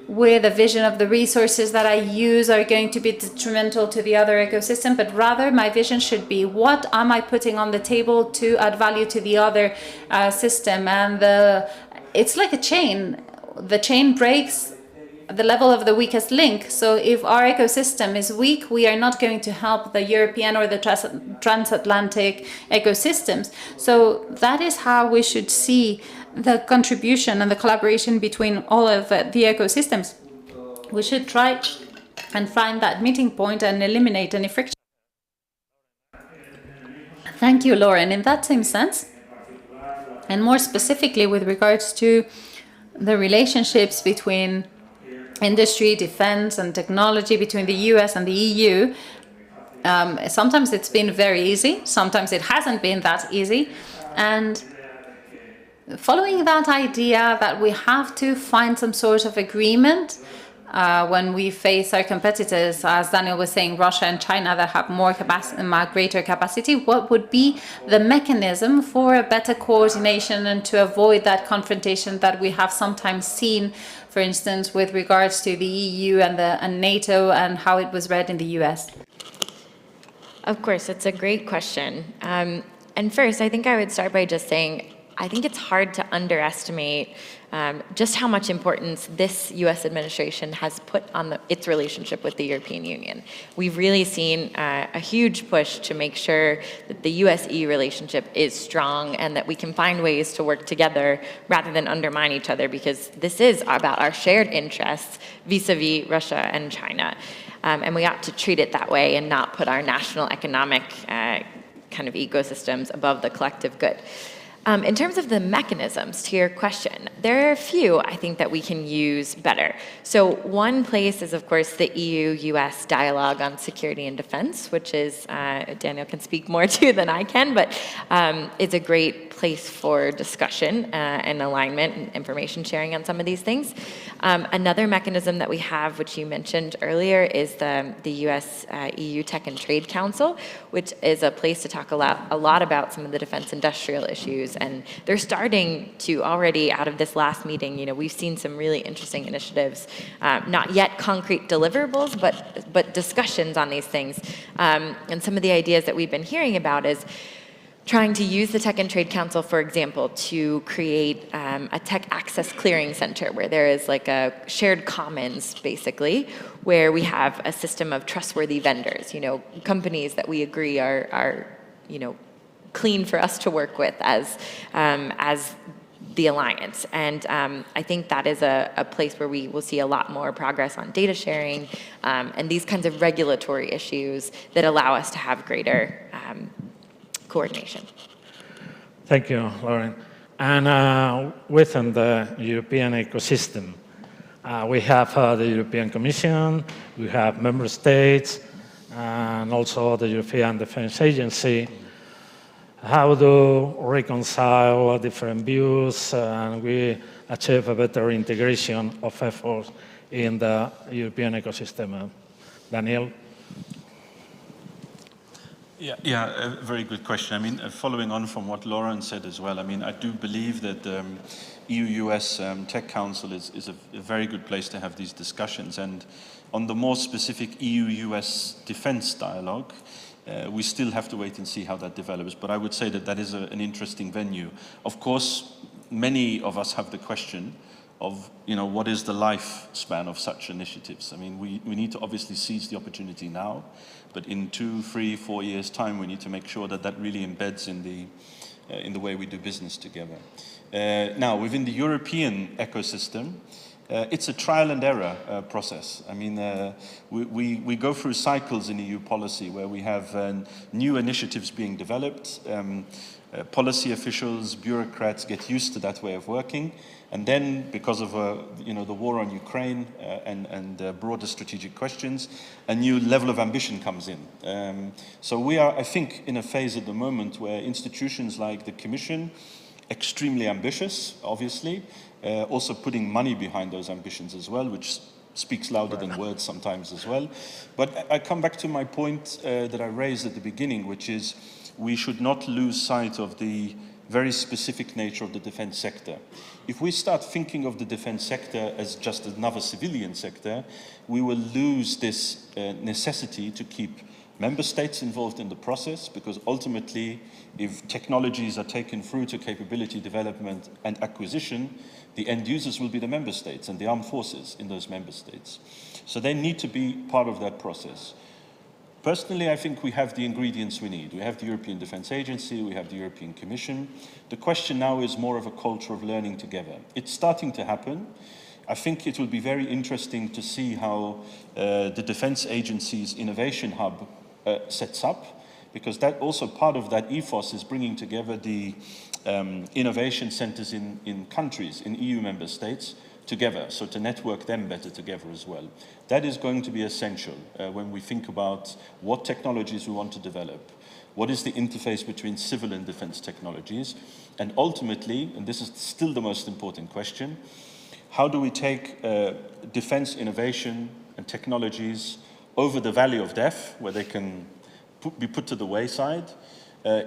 with a vision of the resources that I use are going to be detrimental to the other ecosystem, but rather my vision should be, what am I putting on the table to add value to the other system? And it's like a chain. The chain breaks at the level of the weakest link. So if our ecosystem is weak, we are not going to help the European or the transatlantic ecosystems. So that is how we should see the contribution and the collaboration between all of the ecosystems. We should try and find that meeting point and eliminate any friction. Thank you, Lauren. In that same sense, and more specifically with regards to the relationships between industry, defense, and technology between the US and the EU, sometimes it's been very easy, sometimes it hasn't been that easy. And following that idea that we have to find some sort of agreement when we face our competitors, as Daniel was saying, Russia and China, that have greater capacity, what would be the mechanism for a better coordination and to avoid that confrontation that we have sometimes seen, for instance, with regards to the EU and NATO and how it was read in the US? Of course, it's a great question. And first, I think I would start by just saying, I think it's hard to underestimate just how much importance this US administration has put on its relationship with the European Union. We've really seen a huge push to make sure that the US-EU relationship is strong and that we can find ways to work together rather than undermine each other, because this is about our shared interests vis-a-vis Russia and China. And we ought to treat it that way and not put our national economic kind of ecosystems above the collective good. In terms of the mechanisms, to your question, there are a few, I think, that we can use better. So one place is, of course, the EU-US dialogue on security and defense, which is, Daniel can speak more to than I can, but it's a great place for discussion and alignment and information sharing on some of these things. Another mechanism that we have, which you mentioned earlier, is the US-EU Tech and Trade Council, which is a place to talk a lot about some of the defense industrial issues. And they're starting to already, out of this last meeting, we've seen some really interesting initiatives, not yet concrete deliverables, but discussions on these things. And some of the ideas that we've been hearing about is trying to use the Tech and Trade Council, for example, to create a tech access clearing center where there is like a shared commons, basically, where we have a system of trustworthy vendors, companies that we agree are clean for us to work with as the alliance. And I think that is a place where we will see a lot more progress on data sharing and these kinds of regulatory issues that allow us to have greater coordination. Thank you, Lauren. And within the European ecosystem, we have the European Commission, we have member states, and also the European Defence Agency. How to reconcile different views and we achieve a better integration of efforts in the European ecosystem? Daniel? Yeah, a very good question. I mean, following on from what Lauren said as well, I mean, I do believe that EU-US Tech Council is a very good place to have these discussions. And on the more specific EU-US defense dialogue, we still have to wait and see how that develops. But I would say that is an interesting venue. Of course, many of us have the question of, what is the lifespan of such initiatives? I mean, we need to obviously seize the opportunity now, but in 2, 3, 4 years' time, we need to make sure that really embeds in the way we do business together. Now, within the European ecosystem, it's a trial and error process. I mean, we go through cycles in EU policy where we have new initiatives being developed. Policy officials, bureaucrats get used to that way of working. And then, because of the war on Ukraine and broader strategic questions, a new level of ambition comes in. So we are, I think, in a phase at the moment where institutions like the Commission, extremely ambitious, obviously, also putting money behind those ambitions as well, which speaks louder than words sometimes as well. But I come back to my point that I raised at the beginning, which is we should not lose sight of the very specific nature of the defense sector. If we start thinking of the defense sector as just another civilian sector, we will lose this necessity to keep member states involved in the process, because ultimately, if technologies are taken through to capability development and acquisition, the end users will be the member states and the armed forces in those member states. So they need to be part of that process. Personally, I think we have the ingredients we need. We have the European Defence Agency, we have the European Commission. The question now is more of a culture of learning together. It's starting to happen. I think it will be very interesting to see how the Defence Agency's Innovation Hub sets up, because that also part of that ethos is bringing together the innovation centres in countries, in EU member states, together, so to network them better together as well. That is going to be essential when we think about what technologies we want to develop, what is the interface between civil and defense technologies, and ultimately, and this is still the most important question, how do we take defense innovation and technologies over the valley of death, where they can be put to the wayside,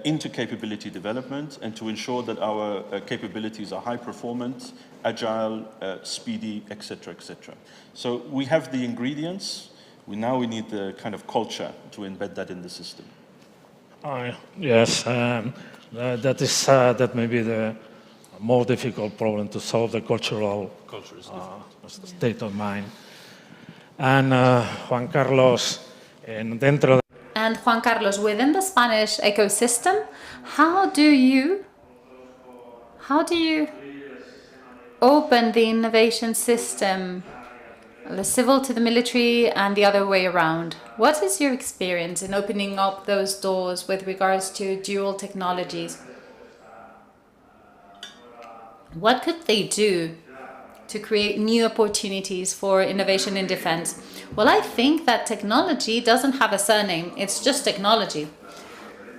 into capability development, and to ensure that our capabilities are high performance, agile, speedy, etc., etc. So we have the ingredients. We need the kind of culture to embed that in the system. Yes, that may be the more difficult problem to solve, the cultural state of mind. And Juan Carlos, dentro. And Juan Carlos, within the Spanish ecosystem, how do you open the innovation system, the civil to the military and the other way around? What is your experience in opening up those doors with regards to dual technologies? What could they do to create new opportunities for innovation in defense? Well, I think that technology doesn't have a surname. It's just technology.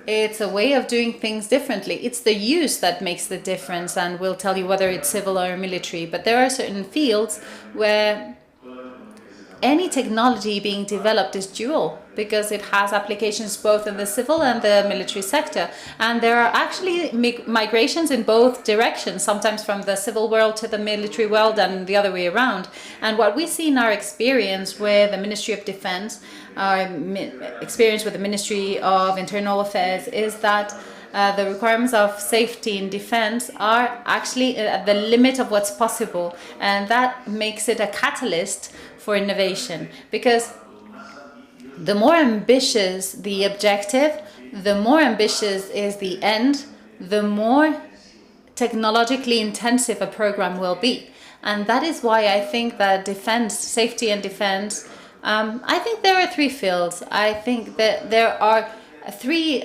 It's a way of doing things differently. It's the use that makes the difference and will tell you whether it's civil or military. But there are certain fields where any technology being developed is dual, because it has applications both in the civil and the military sector. And there are actually migrations in both directions, sometimes from the civil world to the military world and the other way around. And what we see in our experience with the Ministry of Defense, our experience with the Ministry of Internal Affairs, is that the requirements of safety in defense are actually at the limit of what's possible. And that makes it a catalyst for innovation, because the more ambitious the objective, the more ambitious is the end, the more technologically intensive a program will be. And that is why I think that defense, safety and defense, I think there are three fields. I think that there are three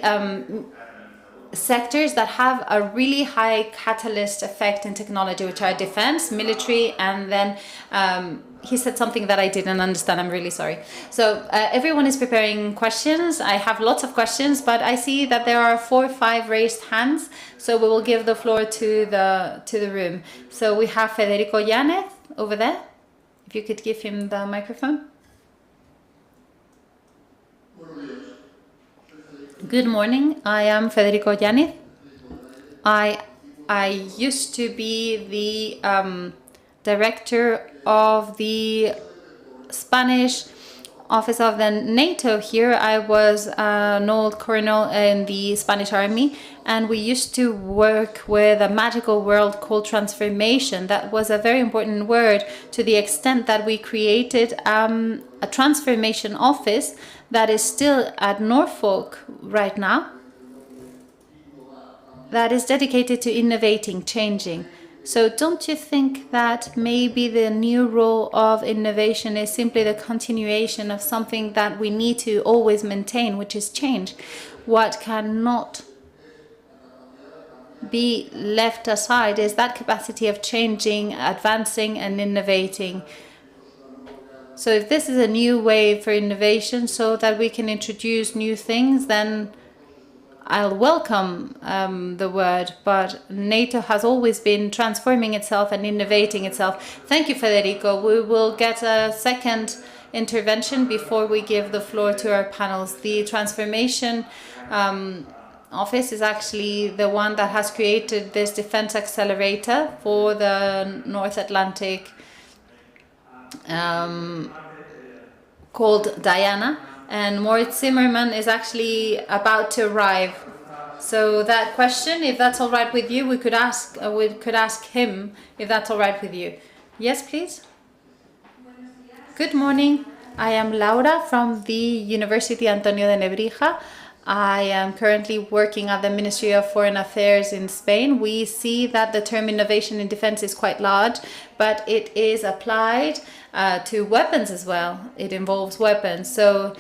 sectors that have a really high catalyst effect in technology, which are defense, military, and then he said something that I didn't understand. I'm really sorry. So everyone is preparing questions. I have lots of questions, but I see that there are 4 or 5 raised hands. So we will give the floor to the room. So we have Federico Yanez over there. If you could give him the microphone. Good morning. I am Federico Yanez. I used to be the director of the Spanish office of the Nato here. I was an old colonel in the Spanish army, and we used to work with a magical word called transformation. That was a very important word, to the extent that we created a transformation office that is still at Norfolk right now, that is dedicated to innovating, changing. So don't you think that maybe the new role of innovation is simply the continuation of something that we need to always maintain, which is change? What cannot be left aside is that capacity of changing, advancing and innovating. So if this is a new way for innovation so that we can introduce new things, then I'll welcome the word, but NATO has always been transforming itself and innovating itself. Thank you, Federico. We will get a second intervention before we give the floor to our panels. The transformation office is actually the one that has created this defense accelerator for the North Atlantic, called Diana. And Maurice Zimmermann is actually about to arrive. So that question, if that's all right with you, we could ask him if that's all right with you. Yes, please. Good morning. I am Laura from the University Antonio de Nebrija. I am currently working at the Ministry of Foreign Affairs in Spain. We see that the term innovation in defense is quite large, but it is applied to weapons as well. It involves weapons. So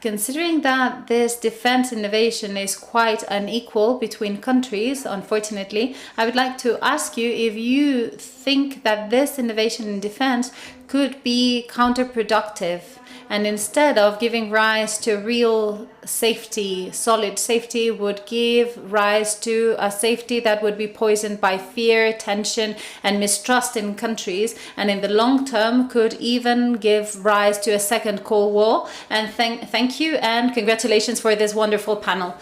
considering that this defense innovation is quite unequal between countries, unfortunately, I would like to ask you if you think that this innovation in defense could be counterproductive. And instead of giving rise to real safety, solid safety, would give rise to a safety that would be poisoned by fear, tension, and mistrust in countries, and in the long term could even give rise to a second Cold War. And thank you and congratulations for this wonderful panel.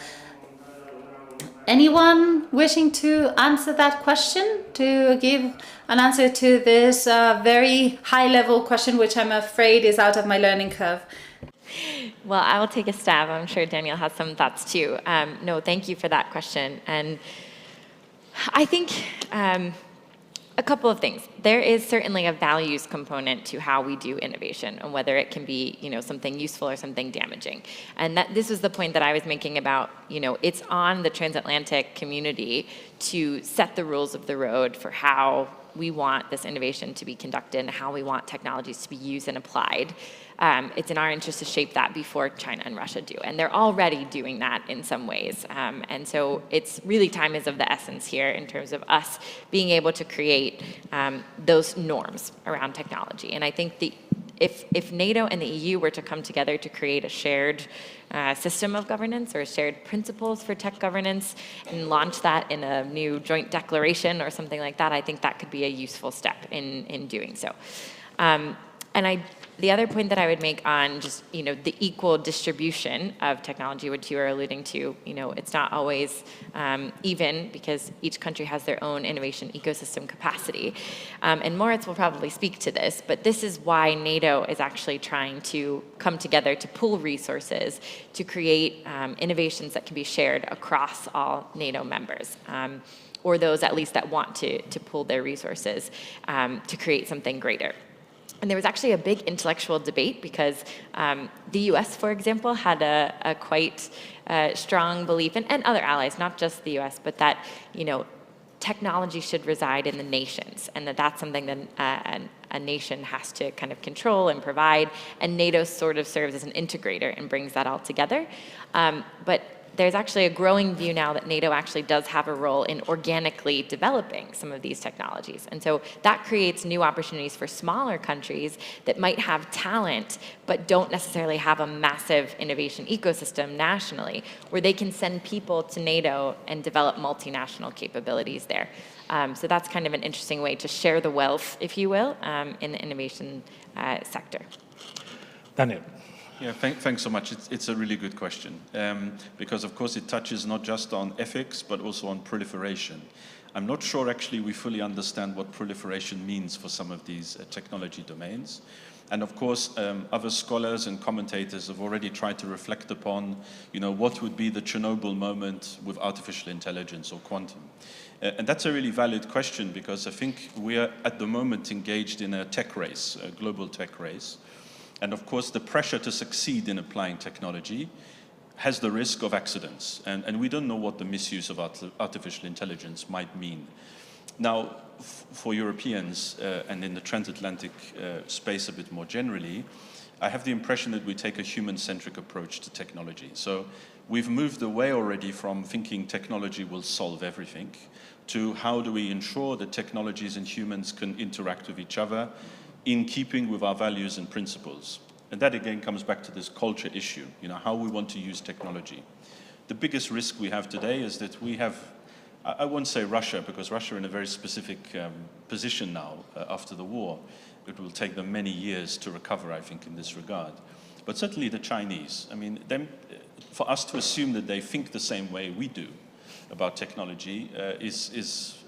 Anyone wishing to answer that question, to give an answer to this very high-level question, which I'm afraid is out of my learning curve? Well, I will take a stab. I'm sure Daniel has some thoughts too. No, thank you for that question. And I think a couple of things. There is certainly a values component to how we do innovation and whether it can be, something useful or something damaging. And this was the point that I was making about, it's on the transatlantic community to set the rules of the road for how we want this innovation to be conducted and how we want technologies to be used and applied. It's in our interest to shape that before China and Russia do. And they're already doing that in some ways. And so it's really time is of the essence here in terms of us being able to create those norms around technology. And I think if NATO and the EU were to come together to create a shared system of governance or shared principles for tech governance and launch that in a new joint declaration or something like that, I think that could be a useful step in doing so. The other point that I would make on just, the equal distribution of technology, which you are alluding to, it's not always even because each country has their own innovation ecosystem capacity. And Moritz will probably speak to this, but this is why NATO is actually trying to come together to pool resources to create innovations that can be shared across all NATO members. Or those at least that want to pool their resources to create something greater. And there was actually a big intellectual debate because the US, for example, had a quite strong belief, and other allies, not just the US, but that, technology should reside in the nations, and that's something that a nation has to kind of control and provide, and NATO sort of serves as an integrator and brings that all together. But there's actually a growing view now that NATO actually does have a role in organically developing some of these technologies. And so that creates new opportunities for smaller countries that might have talent, but don't necessarily have a massive innovation ecosystem nationally, where they can send people to NATO and develop multinational capabilities there. So that's kind of an interesting way to share the wealth, if you will, in the innovation sector. Daniel. Yeah, thanks so much. It's a really good question because, of course, it touches not just on ethics, but also on proliferation. I'm not sure, actually, we fully understand what proliferation means for some of these technology domains. And, of course, other scholars and commentators have already tried to reflect upon, what would be the Chernobyl moment with artificial intelligence or quantum. And that's a really valid question because I think we are, at the moment, engaged in a tech race, a global tech race. And of course, the pressure to succeed in applying technology has the risk of accidents. And we don't know what the misuse of artificial intelligence might mean. Now, for Europeans and in the transatlantic space a bit more generally, I have the impression that we take a human-centric approach to technology. So we've moved away already from thinking technology will solve everything to how do we ensure that technologies and humans can interact with each other in keeping with our values and principles. And that again comes back to this culture issue, how we want to use technology. The biggest risk we have today is that we have, I won't say Russia, because Russia are in a very specific position now after the war. It will take them many years to recover, I think, in this regard. But certainly the Chinese, for us to assume that they think the same way we do about technology is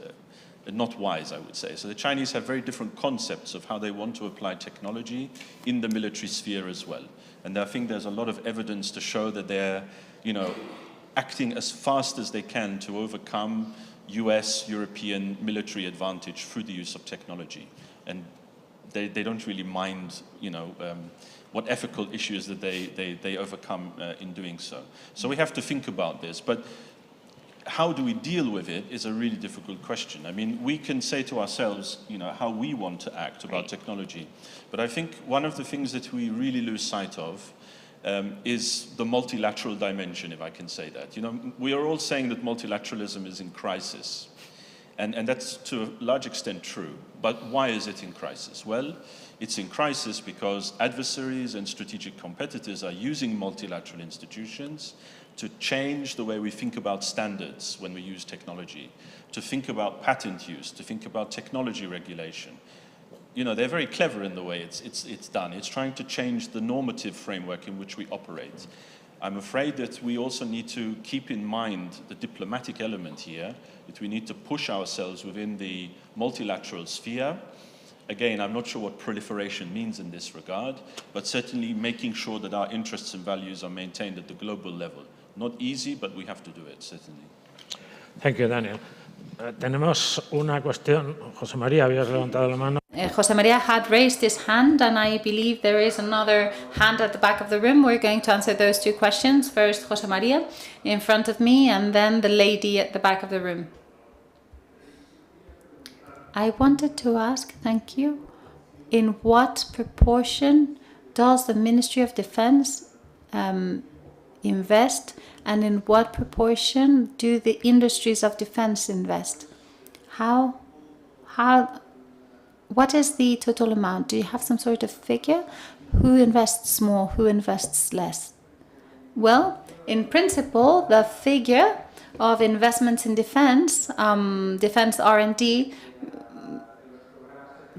not wise, I would say. So the Chinese have very different concepts of how they want to apply technology in the military sphere as well. And I think there's a lot of evidence to show that they're, acting as fast as they can to overcome US, European military advantage through the use of technology. And they don't really mind, what ethical issues that they overcome in doing so. So we have to think about this. But how do we deal with it is a really difficult question. We can say to ourselves, how we want to act about technology. But I think one of the things that we really lose sight of is the multilateral dimension, if I can say that. We are all saying that multilateralism is in crisis. And that's to a large extent true. But why is it in crisis? Well, it's in crisis because adversaries and strategic competitors are using multilateral institutions to change the way we think about standards when we use technology, to think about patent use, to think about technology regulation. You know, they're very clever in the way it's done. It's trying to change the normative framework in which we operate. I'm afraid that we also need to keep in mind the diplomatic element here, that we need to push ourselves within the multilateral sphere. Again, I'm not sure what proliferation means in this regard, but certainly making sure that our interests and values are maintained at the global level. Not easy, but we have to do it, certainly. Thank you, Daniel. Tenemos una cuestión. José María, habías levantado la mano. José María had raised his hand, and I believe there is another hand at the back of the room. We're going to answer those two questions. First, José María in front of me, and then the lady at the back of the room. I wanted to ask, thank you, in what proportion does the Ministry of Defense invest, and in what proportion do the industries of defense invest? What is the total amount? Do you have some sort of figure? Who invests more? Who invests less? Well, in principle, the figure of investments in defense, defense R&D,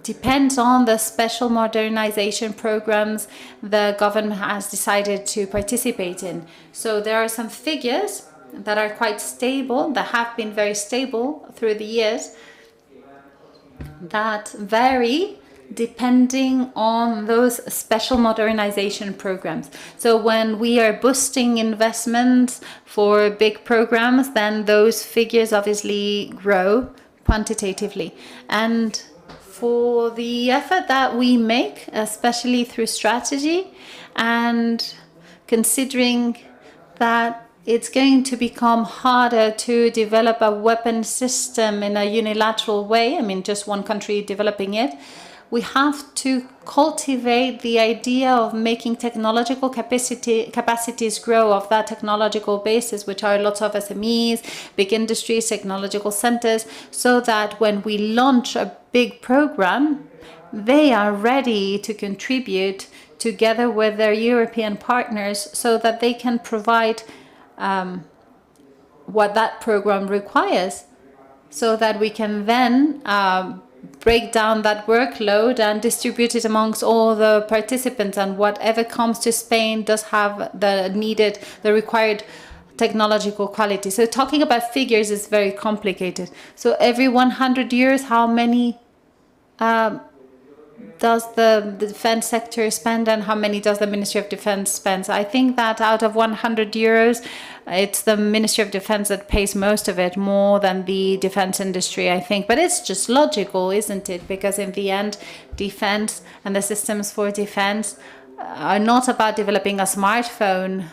depends on the special modernization programs the government has decided to participate in. So there are some figures that are quite stable, that have been very stable through the years, that vary depending on those special modernization programs. So when we are boosting investments for big programs, then those figures obviously grow quantitatively. And for the effort that we make, especially through strategy, and considering that it's going to become harder to develop a weapon system in a unilateral way, I mean, just one country developing it, we have to cultivate the idea of making technological capacities grow of that technological basis, which are lots of SMEs, big industries, technological centers, so that when we launch a big program, they are ready to contribute together with their European partners so that they can provide what that program requires, so that we can then break down that workload and distribute it amongst all the participants, and whatever comes to Spain does have the required technological quality. So talking about figures is very complicated. So every 100 euros, how many does the defense sector spend, and how many does the Ministry of Defense spend? So I think that out of 100 euros, it's the Ministry of Defense that pays most of it, more than the defense industry, I think. But it's just logical, isn't it? Because in the end, defense and the systems for defense are not about developing a smartphone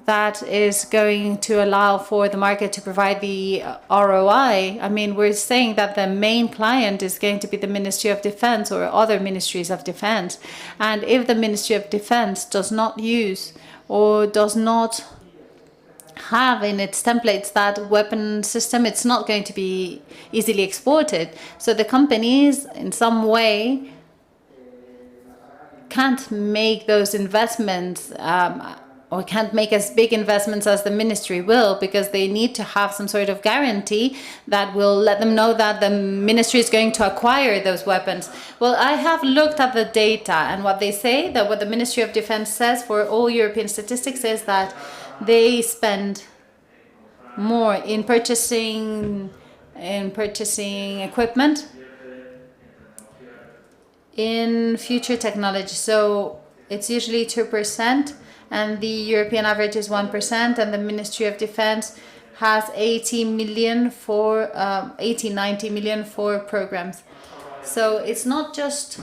that is going to allow for the market to provide the ROI. I mean, we're saying that the main client is going to be the Ministry of Defense or other ministries of defense. And if the Ministry of Defense does not use or does not have in its templates that weapon system, it's not going to be easily exported. So the companies, in some way, can't make those investments or can't make as big investments as the ministry will, because they need to have some sort of guarantee that will let them know that the ministry is going to acquire those weapons. Well, I have looked at the data, and what they say, that what the Ministry of Defense says for all European statistics is that they spend more in purchasing equipment in future technology. So it's usually 2%. And the European average is 1%, and the Ministry of Defense has 90 million for programs. So it's not just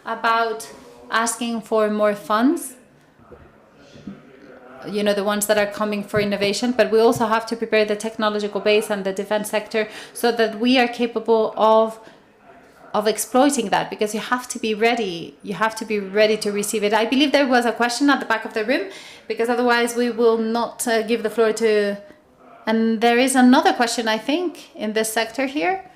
about asking for more funds, you know, the ones that are coming for innovation, but we also have to prepare the technological base and the defense sector so that we are capable of exploiting that, because you have to be ready. You have to be ready to receive it. I believe there was a question at the back of the room, because otherwise we will not give the floor to And there is another question, I think, in this sector here.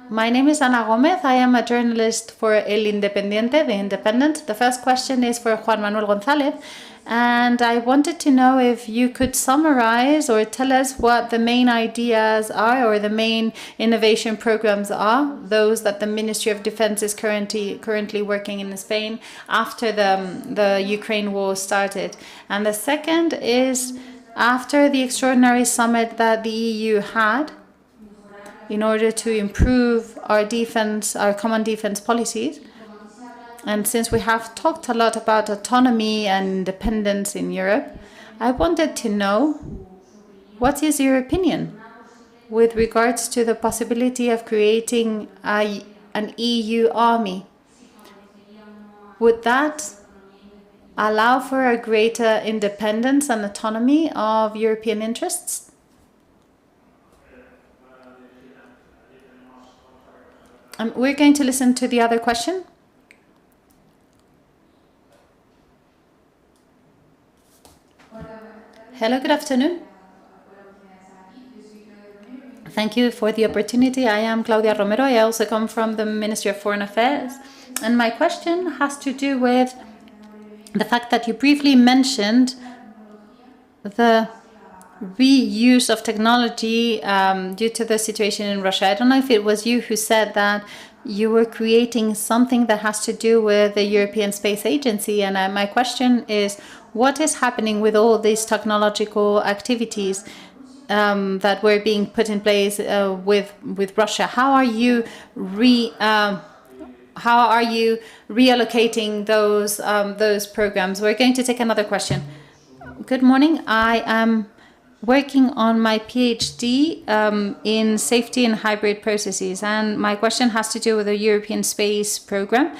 My name is Ana Gómez. I am a journalist for El Independiente, The Independent. The first question is for Juan Manuel González. And I wanted to know if you could summarize or tell us what the main ideas are or the main innovation programs are, those that the Ministry of Defense is currently working in Spain after the Ukraine war started. And the second is after the extraordinary summit that the EU had in order to improve our defense, our common defense policies. And since we have talked a lot about autonomy and independence in Europe, I wanted to know what is your opinion with regards to the possibility of creating an EU army? Would that allow for a greater independence and autonomy of European interests? We're going to listen to the other question. Hello, good afternoon. Thank you for the opportunity. I am Claudia Romero. I also come from the Ministry of Foreign Affairs. And my question has to do with the fact that you briefly mentioned the reuse of technology due to the situation in Russia. I don't know if it was you who said that you were creating something that has to do with the European Space Agency. And my question is, what is happening with all these technological activities that were being put in place with Russia? How are you reallocating those programs? We're going to take another question. Good morning. I am working on my PhD in safety and hybrid processes, and my question has to do with the European space program.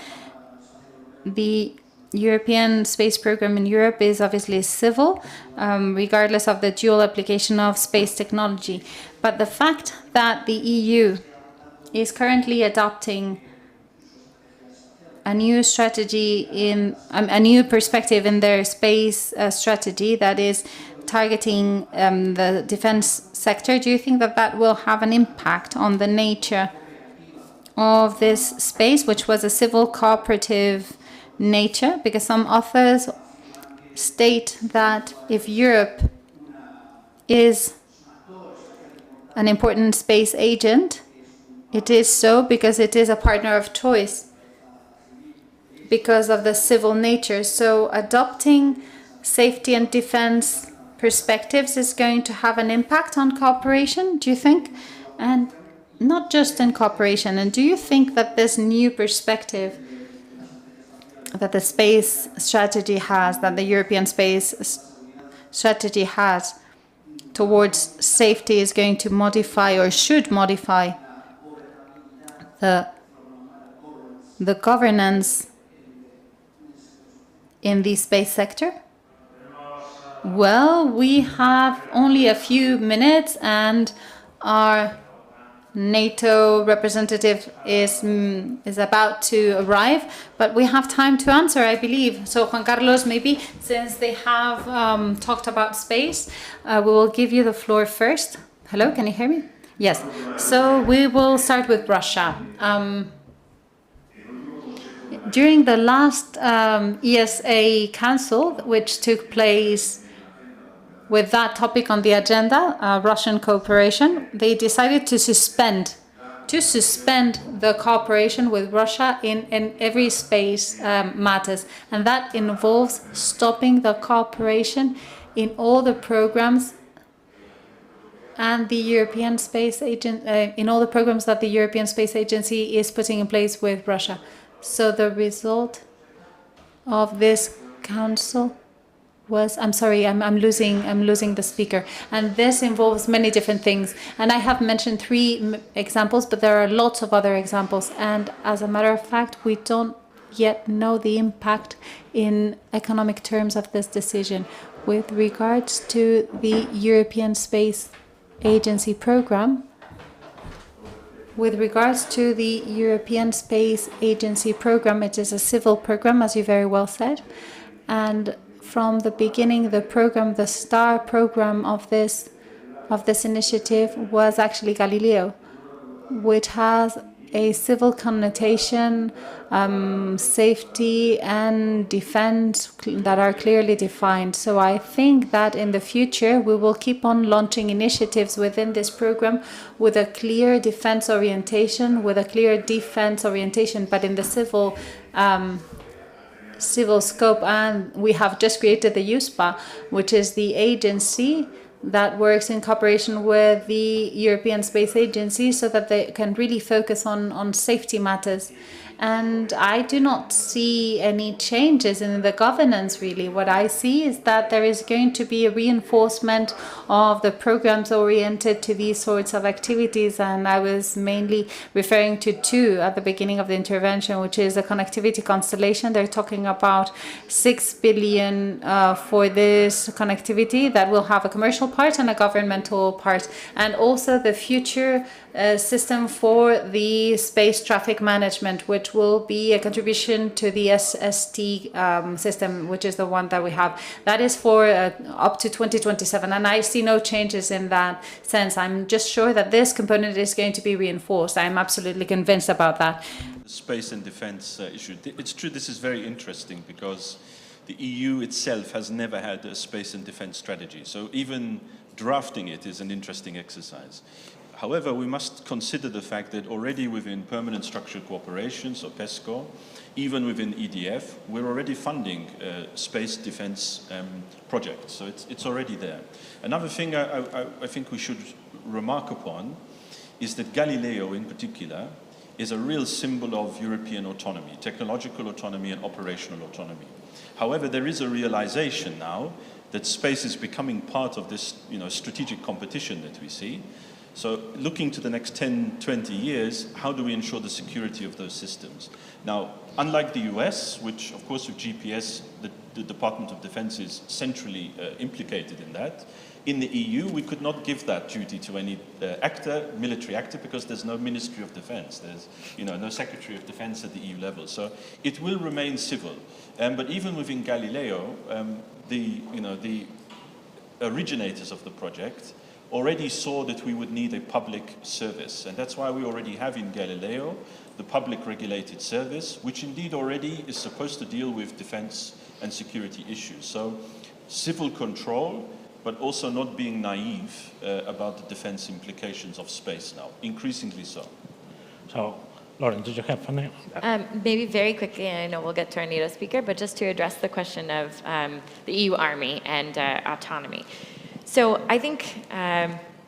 The European space program in Europe is obviously civil, regardless of the dual application of space technology. But the fact that the EU is currently adopting a new strategy a new perspective in their space strategy that is targeting the defense sector, do you think that that will have an impact on the nature of this space, which was a civil cooperative nature? Because some authors state that if Europe is an important space agent, it is so because it is a partner of choice because of the civil nature. So adopting safety and defense perspectives is going to have an impact on cooperation, do you think? And not just in cooperation. And do you think that this new perspective that the space strategy has, that the European space strategy has towards safety is going to modify or should modify the governance in the space sector? Well, we have only a few minutes and our NATO representative is about to arrive, but we have time to answer, I believe. So Juan Carlos, maybe since they have talked about space, we will give you the floor first. Hello, can you hear me? Yes. So we will start with Russia. During the last ESA Council, which took place with that topic on the agenda, Russian cooperation, they decided to suspend the cooperation with Russia in every space matters, and that involves stopping the cooperation in all the programs and the European Space in all the programs that the European Space Agency is putting in place with Russia. So the result of this council was, I'm sorry, I'm losing the speaker. And this involves many different things. And I have mentioned 3 examples, but there are lots of other examples. And as a matter of fact, we don't yet know the impact in economic terms of this decision. With regards to the European Space Agency program, with regards to the European Space Agency program, it is a civil program, as you very well said. And from the beginning, the star program of this of this initiative was actually Galileo, which has a civil connotation, safety and defense that are clearly defined. So I think that in the future we will keep on launching initiatives within this program with a clear defense orientation, but in the civil scope. And we have just created the USPA, which is the agency that works in cooperation with the European Space Agency so that they can really focus on safety matters. And I do not see any changes in the governance, really. What I see is that there is going to be a reinforcement of the programs oriented to these sorts of activities. And I was mainly referring to two at the beginning of the intervention, which is a connectivity constellation. They're talking about 6 billion for this connectivity that will have a commercial part and a governmental part. And also the future system for the space traffic management, which will be a contribution to the SST system, which is the one that we have. That is for up to 2027, and I see no changes in that sense. I'm just sure that this component is going to be reinforced. I'm absolutely convinced about that. Space and defense issue. It's true, this is very interesting because the EU itself has never had a space and defense strategy. So even drafting it is an interesting exercise. However, we must consider the fact that already within Permanent Structured Cooperation, so PESCO, even within EDF, we're already funding space defense projects. So it's already there. Another thing I think we should remark upon is that Galileo in particular is a real symbol of European autonomy, technological autonomy and operational autonomy. However, there is a realization now that space is becoming part of this strategic competition that we see. So looking to the next 10, 20 years, how do we ensure the security of those systems? Now, unlike the US, which of course with GPS, the Department of Defense is centrally implicated in that, in the EU, we could not give that duty to any military actor, because there's no Ministry of Defense. There's no Secretary of Defense at the EU level. So it will remain civil. But even within Galileo, the originators of the project already saw that we would need a public service. And that's why we already have in Galileo the public regulated service, which indeed already is supposed to deal with defense and security issues. So civil control, but also not being naive about the defense implications of space now, increasingly so. So, Lauren, did you have any? Maybe very quickly, and I know we'll get to our NATO speaker, but just to address the question of the EU Army and autonomy. So I think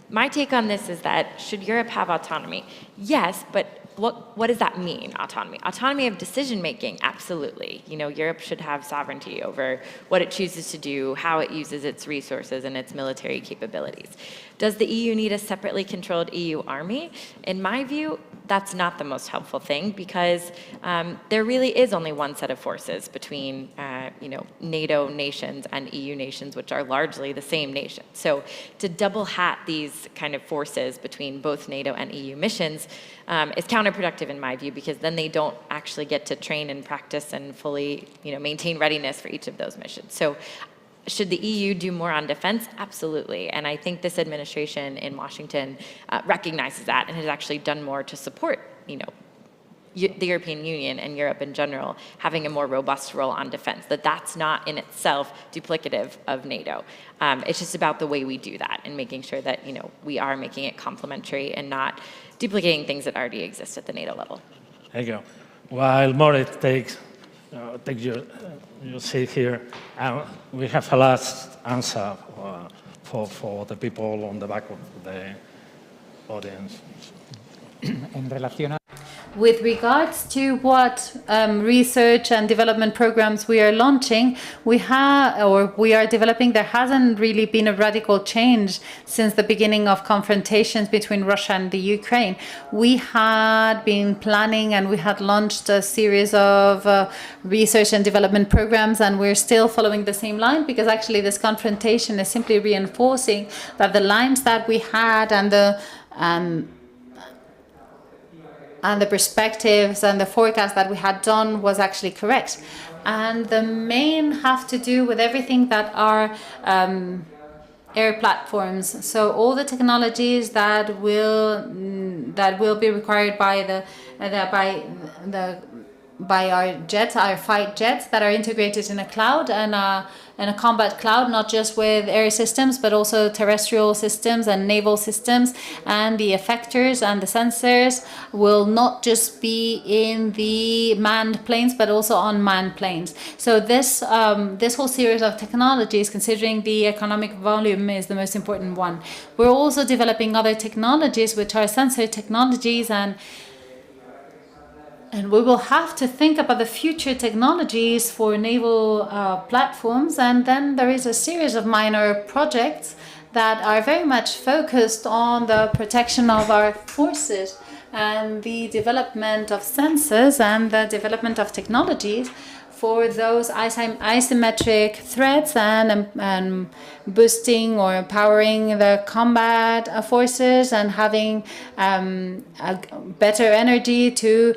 my take on this is that should Europe have autonomy? Yes, but what does that mean, autonomy? Autonomy of decision-making, absolutely. Europe should have sovereignty over what it chooses to do, how it uses its resources and its military capabilities. Does the EU need a separately controlled EU army? In my view, that's not the most helpful thing, because there really is only one set of forces between NATO nations and EU nations, which are largely the same nation. So to double hat these kind of forces between both NATO and EU missions is counterproductive in my view, because then they don't actually get to train and practice and fully maintain readiness for each of those missions. So should the EU do more on defense? Absolutely. And I think this administration in Washington recognizes that and has actually done more to support, the European Union and Europe in general having a more robust role on defense, that's not in itself duplicative of NATO. It's just about the way we do that and making sure that, we are making it complementary and not duplicating things that already exist at the NATO level. Thank you. While Maurice takes your seat here, we have a last answer for the people on the back of the audience. With regards to what research and development programs we are launching, we are developing, there hasn't really been a radical change since the beginning of confrontations between Russia and the Ukraine. We had been planning and we had launched a series of research and development programs, and we're still following the same line, because actually this confrontation is simply reinforcing that the lines that we had and the perspectives and the forecast that we had done was actually correct. And the main have to do with everything that are air platforms. So all the technologies that will be required by our jets, our fight jets that are integrated in a cloud and a combat cloud, not just with air systems, but also terrestrial systems and naval systems, and the effectors and the sensors will not just be in the manned planes, but also unmanned planes. So this whole series of technologies, considering the economic volume, is the most important one. We're also developing other technologies, which are sensor technologies, and we will have to think about the future technologies for naval platforms. And then there is a series of minor projects that are very much focused on the protection of our forces and the development of sensors and the development of technologies for those asymmetric threats and boosting or empowering the combat forces and having a better energy to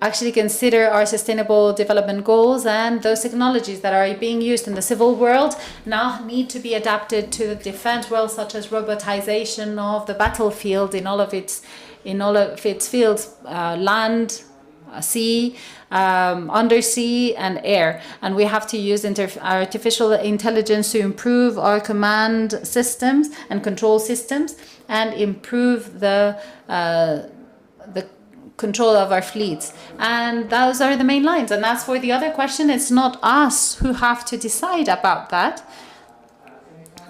actually consider our sustainable development goals. And those technologies that are being used in the civil world now need to be adapted to the defense world, such as robotization of the battlefield in all of its fields, land, sea, undersea and air. And we have to use artificial intelligence to improve our command systems and control systems and improve the control of our fleets. And those are the main lines. And as for the other question, it's not us who have to decide about that.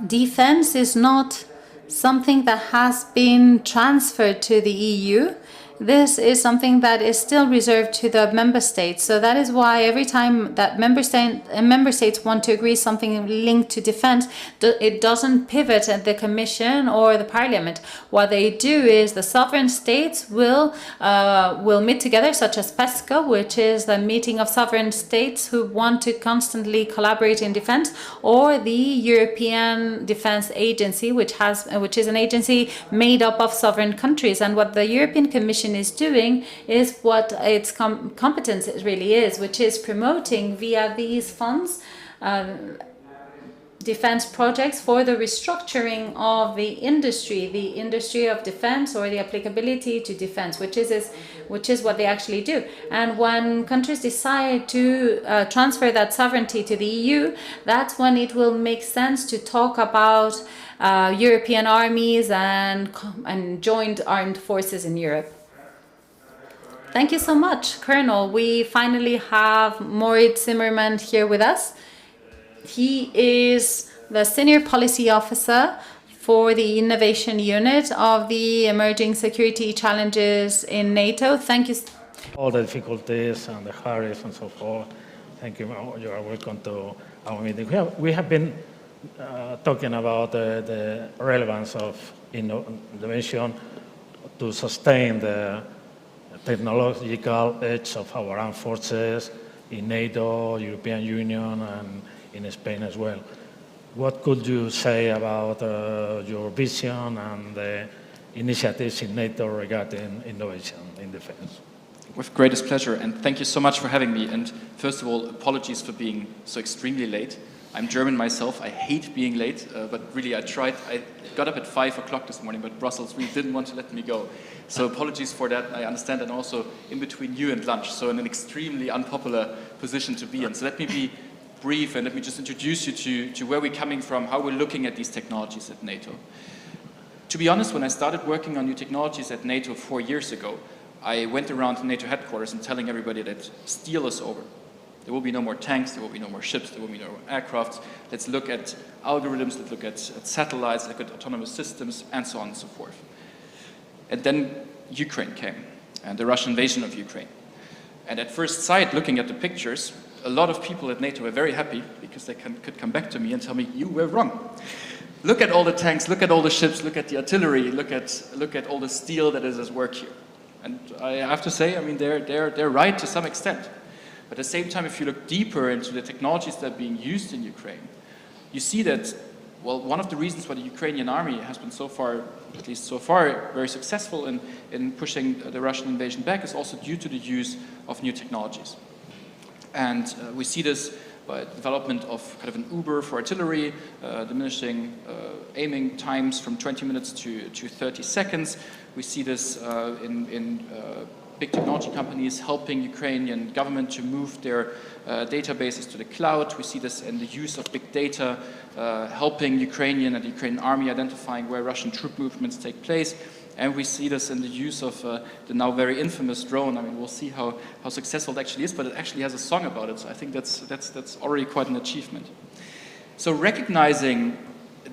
Defense is not something that has been transferred to the EU. This is something that is still reserved to the member states. So that is why every time that member states want to agree something linked to defense, it doesn't pivot at the Commission or the Parliament. What they do is the sovereign states will meet together, such as PESCO, which is the meeting of sovereign states who want to constantly collaborate in defense, or the European Defense Agency, which is an agency made up of sovereign countries. And what the European Commission is doing is what its competence really is, which is promoting via these funds defense projects for the restructuring of the industry of defense, or the applicability to defense, which is what they actually do. And when countries decide to transfer that sovereignty to the EU, that's when it will make sense to talk about European armies and joint armed forces in Europe. Thank you so much, Colonel. We finally have Maurice Zimmermann here with us. He is the Senior Policy Officer for the Innovation Unit of the Emerging Security Challenges in NATO. Thank you. All the difficulties and the hurries and so forth. Thank you. You are welcome to our meeting. We have been talking about the relevance of innovation to sustain the technological edge of our armed forces in NATO, European Union, and in Spain as well. What could you say about your vision and the initiatives in NATO regarding innovation in defense? With greatest pleasure, and thank you so much for having me. And first of all, apologies for being so extremely late. I'm German myself, I hate being late, but really I tried. I got up at 5 o'clock this morning, but Brussels really didn't want to let me go. So apologies for that, I understand, and also in between you and lunch, so in an extremely unpopular position to be in. So let me be brief and let me just introduce you to where we're coming from, how we're looking at these technologies at NATO. To be honest, when I started working on new technologies at NATO 4 years ago, I went around to NATO headquarters and telling everybody that steel is over. There will be no more tanks, there will be no more ships, there will be no more aircraft. Let's look at algorithms, let's look at satellites, look at autonomous systems, and so on and so forth. And then Ukraine came, and the Russian invasion of Ukraine. And at first sight, looking at the pictures, a lot of people at NATO were very happy because they could come back to me and tell me, you were wrong. Look at all the tanks, look at all the ships, look at the artillery, look at all the steel that is at work here. And I have to say, I mean, they're right to some extent. But at the same time, if you look deeper into the technologies that are being used in Ukraine, you see that, well, one of the reasons why the Ukrainian army has been so far, at least so far, very successful in pushing the Russian invasion back is also due to the use of new technologies. And we see this by development of kind of an Uber for artillery, diminishing aiming times from 20 minutes to 30 seconds. We see this in big technology companies helping Ukrainian government to move their databases to the cloud. We see this in the use of big data, helping Ukrainian and the Ukrainian army identifying where Russian troop movements take place. And we see this in the use of the now very infamous drone. I mean, we'll see how successful it actually is, but it actually has a song about it. So I think that's already quite an achievement. So recognizing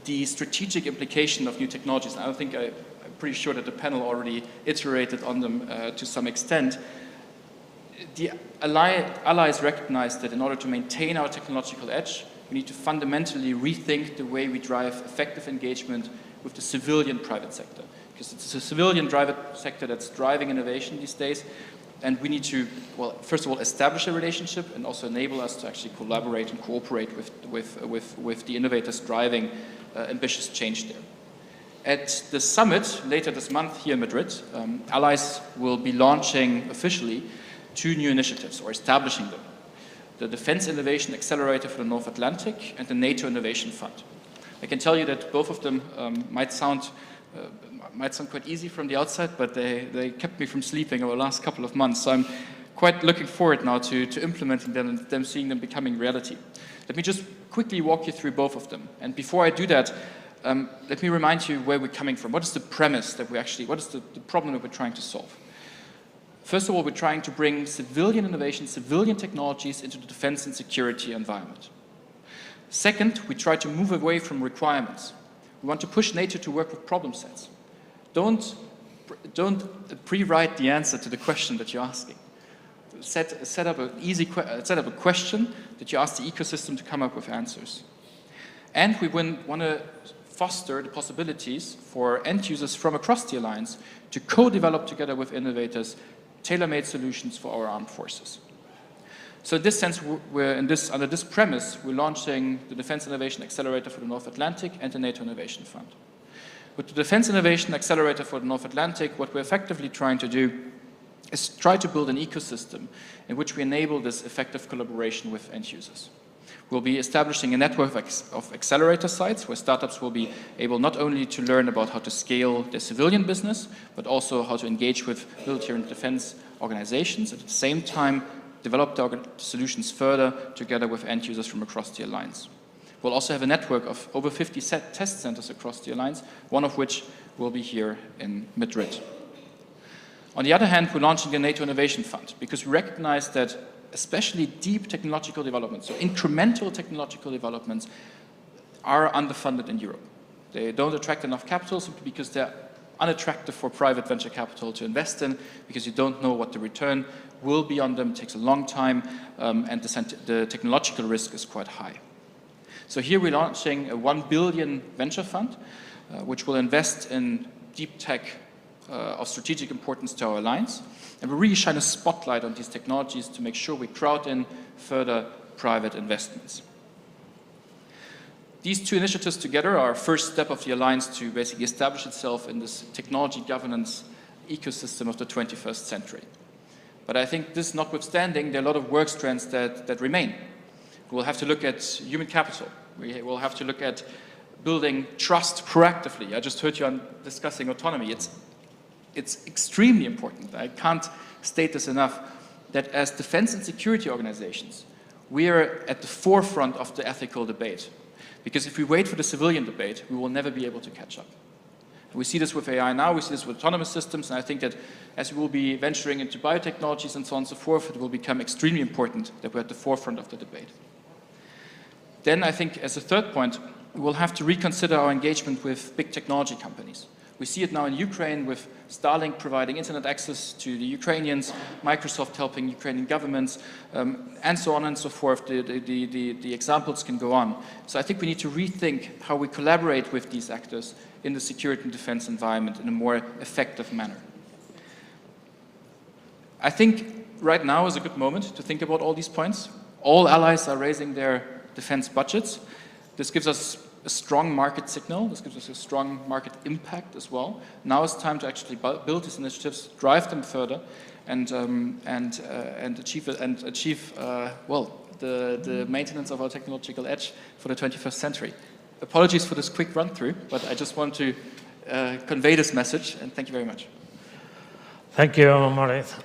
the strategic implication of new technologies, and I think I'm pretty sure that the panel already iterated on them to some extent. The allies recognize that in order to maintain our technological edge, we need to fundamentally rethink the way we drive effective engagement with the civilian private sector. Because it's the civilian private sector that's driving innovation these days. And we need to, well, first of all, establish a relationship and also enable us to actually collaborate and cooperate with the innovators driving ambitious change there. At the summit later this month here in Madrid, allies will be launching officially 2 new initiatives, or establishing them. The Defense Innovation Accelerator for the North Atlantic and the Nato Innovation Fund. I can tell you that both of them might sound quite easy from the outside, but they kept me from sleeping over the last couple of months. So I'm quite looking forward now to implementing them and them seeing them becoming reality. Let me just quickly walk you through both of them. And before I do that, let me remind you where we're coming from. What is the premise that what is the problem that we're trying to solve? First of all, we're trying to bring civilian innovation, civilian technologies into the defense and security environment. Second, we try to move away from requirements. We want to push NATO to work with problem sets. Don't pre-write the answer to the question that you're asking. Set up a question that you ask the ecosystem to come up with answers. And we want to foster the possibilities for end users from across the alliance to co-develop together with innovators tailor-made solutions for our armed forces. So in this sense, under this premise, we're launching the Defense Innovation Accelerator for the North Atlantic and the NATO Innovation Fund. With the Defense Innovation Accelerator for the North Atlantic, what we're effectively trying to do is try to build an ecosystem in which we enable this effective collaboration with end users. We'll be establishing a network of accelerator sites where startups will be able not only to learn about how to scale their civilian business, but also how to engage with military and defense organizations, and at the same time develop the solutions further together with end users from across the alliance. We'll also have a network of over 50 test centers across the alliance, one of which will be here in Madrid. On the other hand, we're launching a NATO Innovation Fund because we recognize that especially deep technological developments, so incremental technological developments, are underfunded in Europe. They don't attract enough capital simply because they're unattractive for private venture capital to invest in, because you don't know what the return will be on them. It takes a long time, and the technological risk is quite high. So here we're launching a 1 billion venture fund, which will invest in deep tech of strategic importance to our alliance. And we really shine a spotlight on these technologies to make sure we crowd in further private investments. These 2 initiatives together are our first step of the alliance to basically establish itself in this technology governance ecosystem of the 21st century. But I think this notwithstanding, there are a lot of work strands that remain. We'll have to look at human capital. We will have to look at building trust proactively. I just heard you discussing autonomy. It's extremely important. I can't state this enough, that as defense and security organizations, we are at the forefront of the ethical debate. Because if we wait for the civilian debate, we will never be able to catch up. We see this with AI now, we see this with autonomous systems, and I think that as we will be venturing into biotechnologies and so on and so forth, it will become extremely important that we're at the forefront of the debate. Then I think as a third point, we will have to reconsider our engagement with big technology companies. We see it now in Ukraine with Starlink providing internet access to the Ukrainians, Microsoft helping Ukrainian governments, and so on and so forth. The examples can go on. So I think we need to rethink how we collaborate with these actors in the security and defense environment in a more effective manner. I think right now is a good moment to think about all these points. All allies are raising their defense budgets. This gives us a strong market signal. This gives us a strong market impact as well. Now it's time to actually build these initiatives, drive them further, and achieve well the maintenance of our technological edge for the 21st century. Apologies for this quick run-through, but I just want to convey this message, and thank you very much. Thank you, Maurice.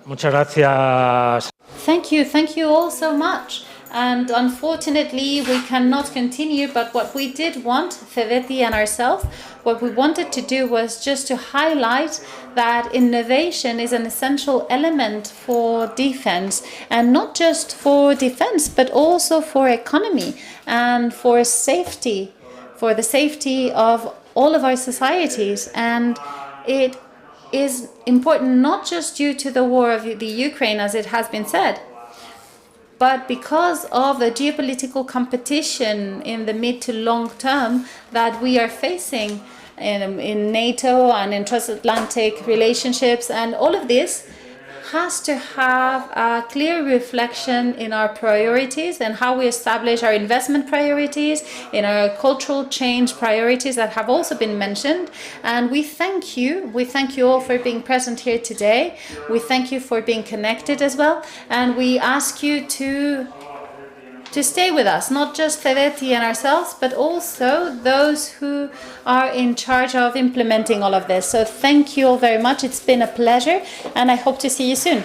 Muchas gracias. Thank you all so much. And unfortunately, we cannot continue, but what we did want, Fedeti and ourselves, what we wanted to do was just to highlight that innovation is an essential element for defense, and not just for defense, but also for economy and for safety, for the safety of all of our societies. And it is important not just due to the war of the Ukraine, as it has been said, but because of the geopolitical competition in the mid to long term that we are facing in NATO and in transatlantic relationships, and all of this has to have a clear reflection in our priorities and how we establish our investment priorities, in our cultural change priorities that have also been mentioned. And we thank you all for being present here today. We thank you for being connected as well, and we ask you to stay with us, not just Fedeti and ourselves, but also those who are in charge of implementing all of this. So thank you all very much. It's been a pleasure, and I hope to see you soon.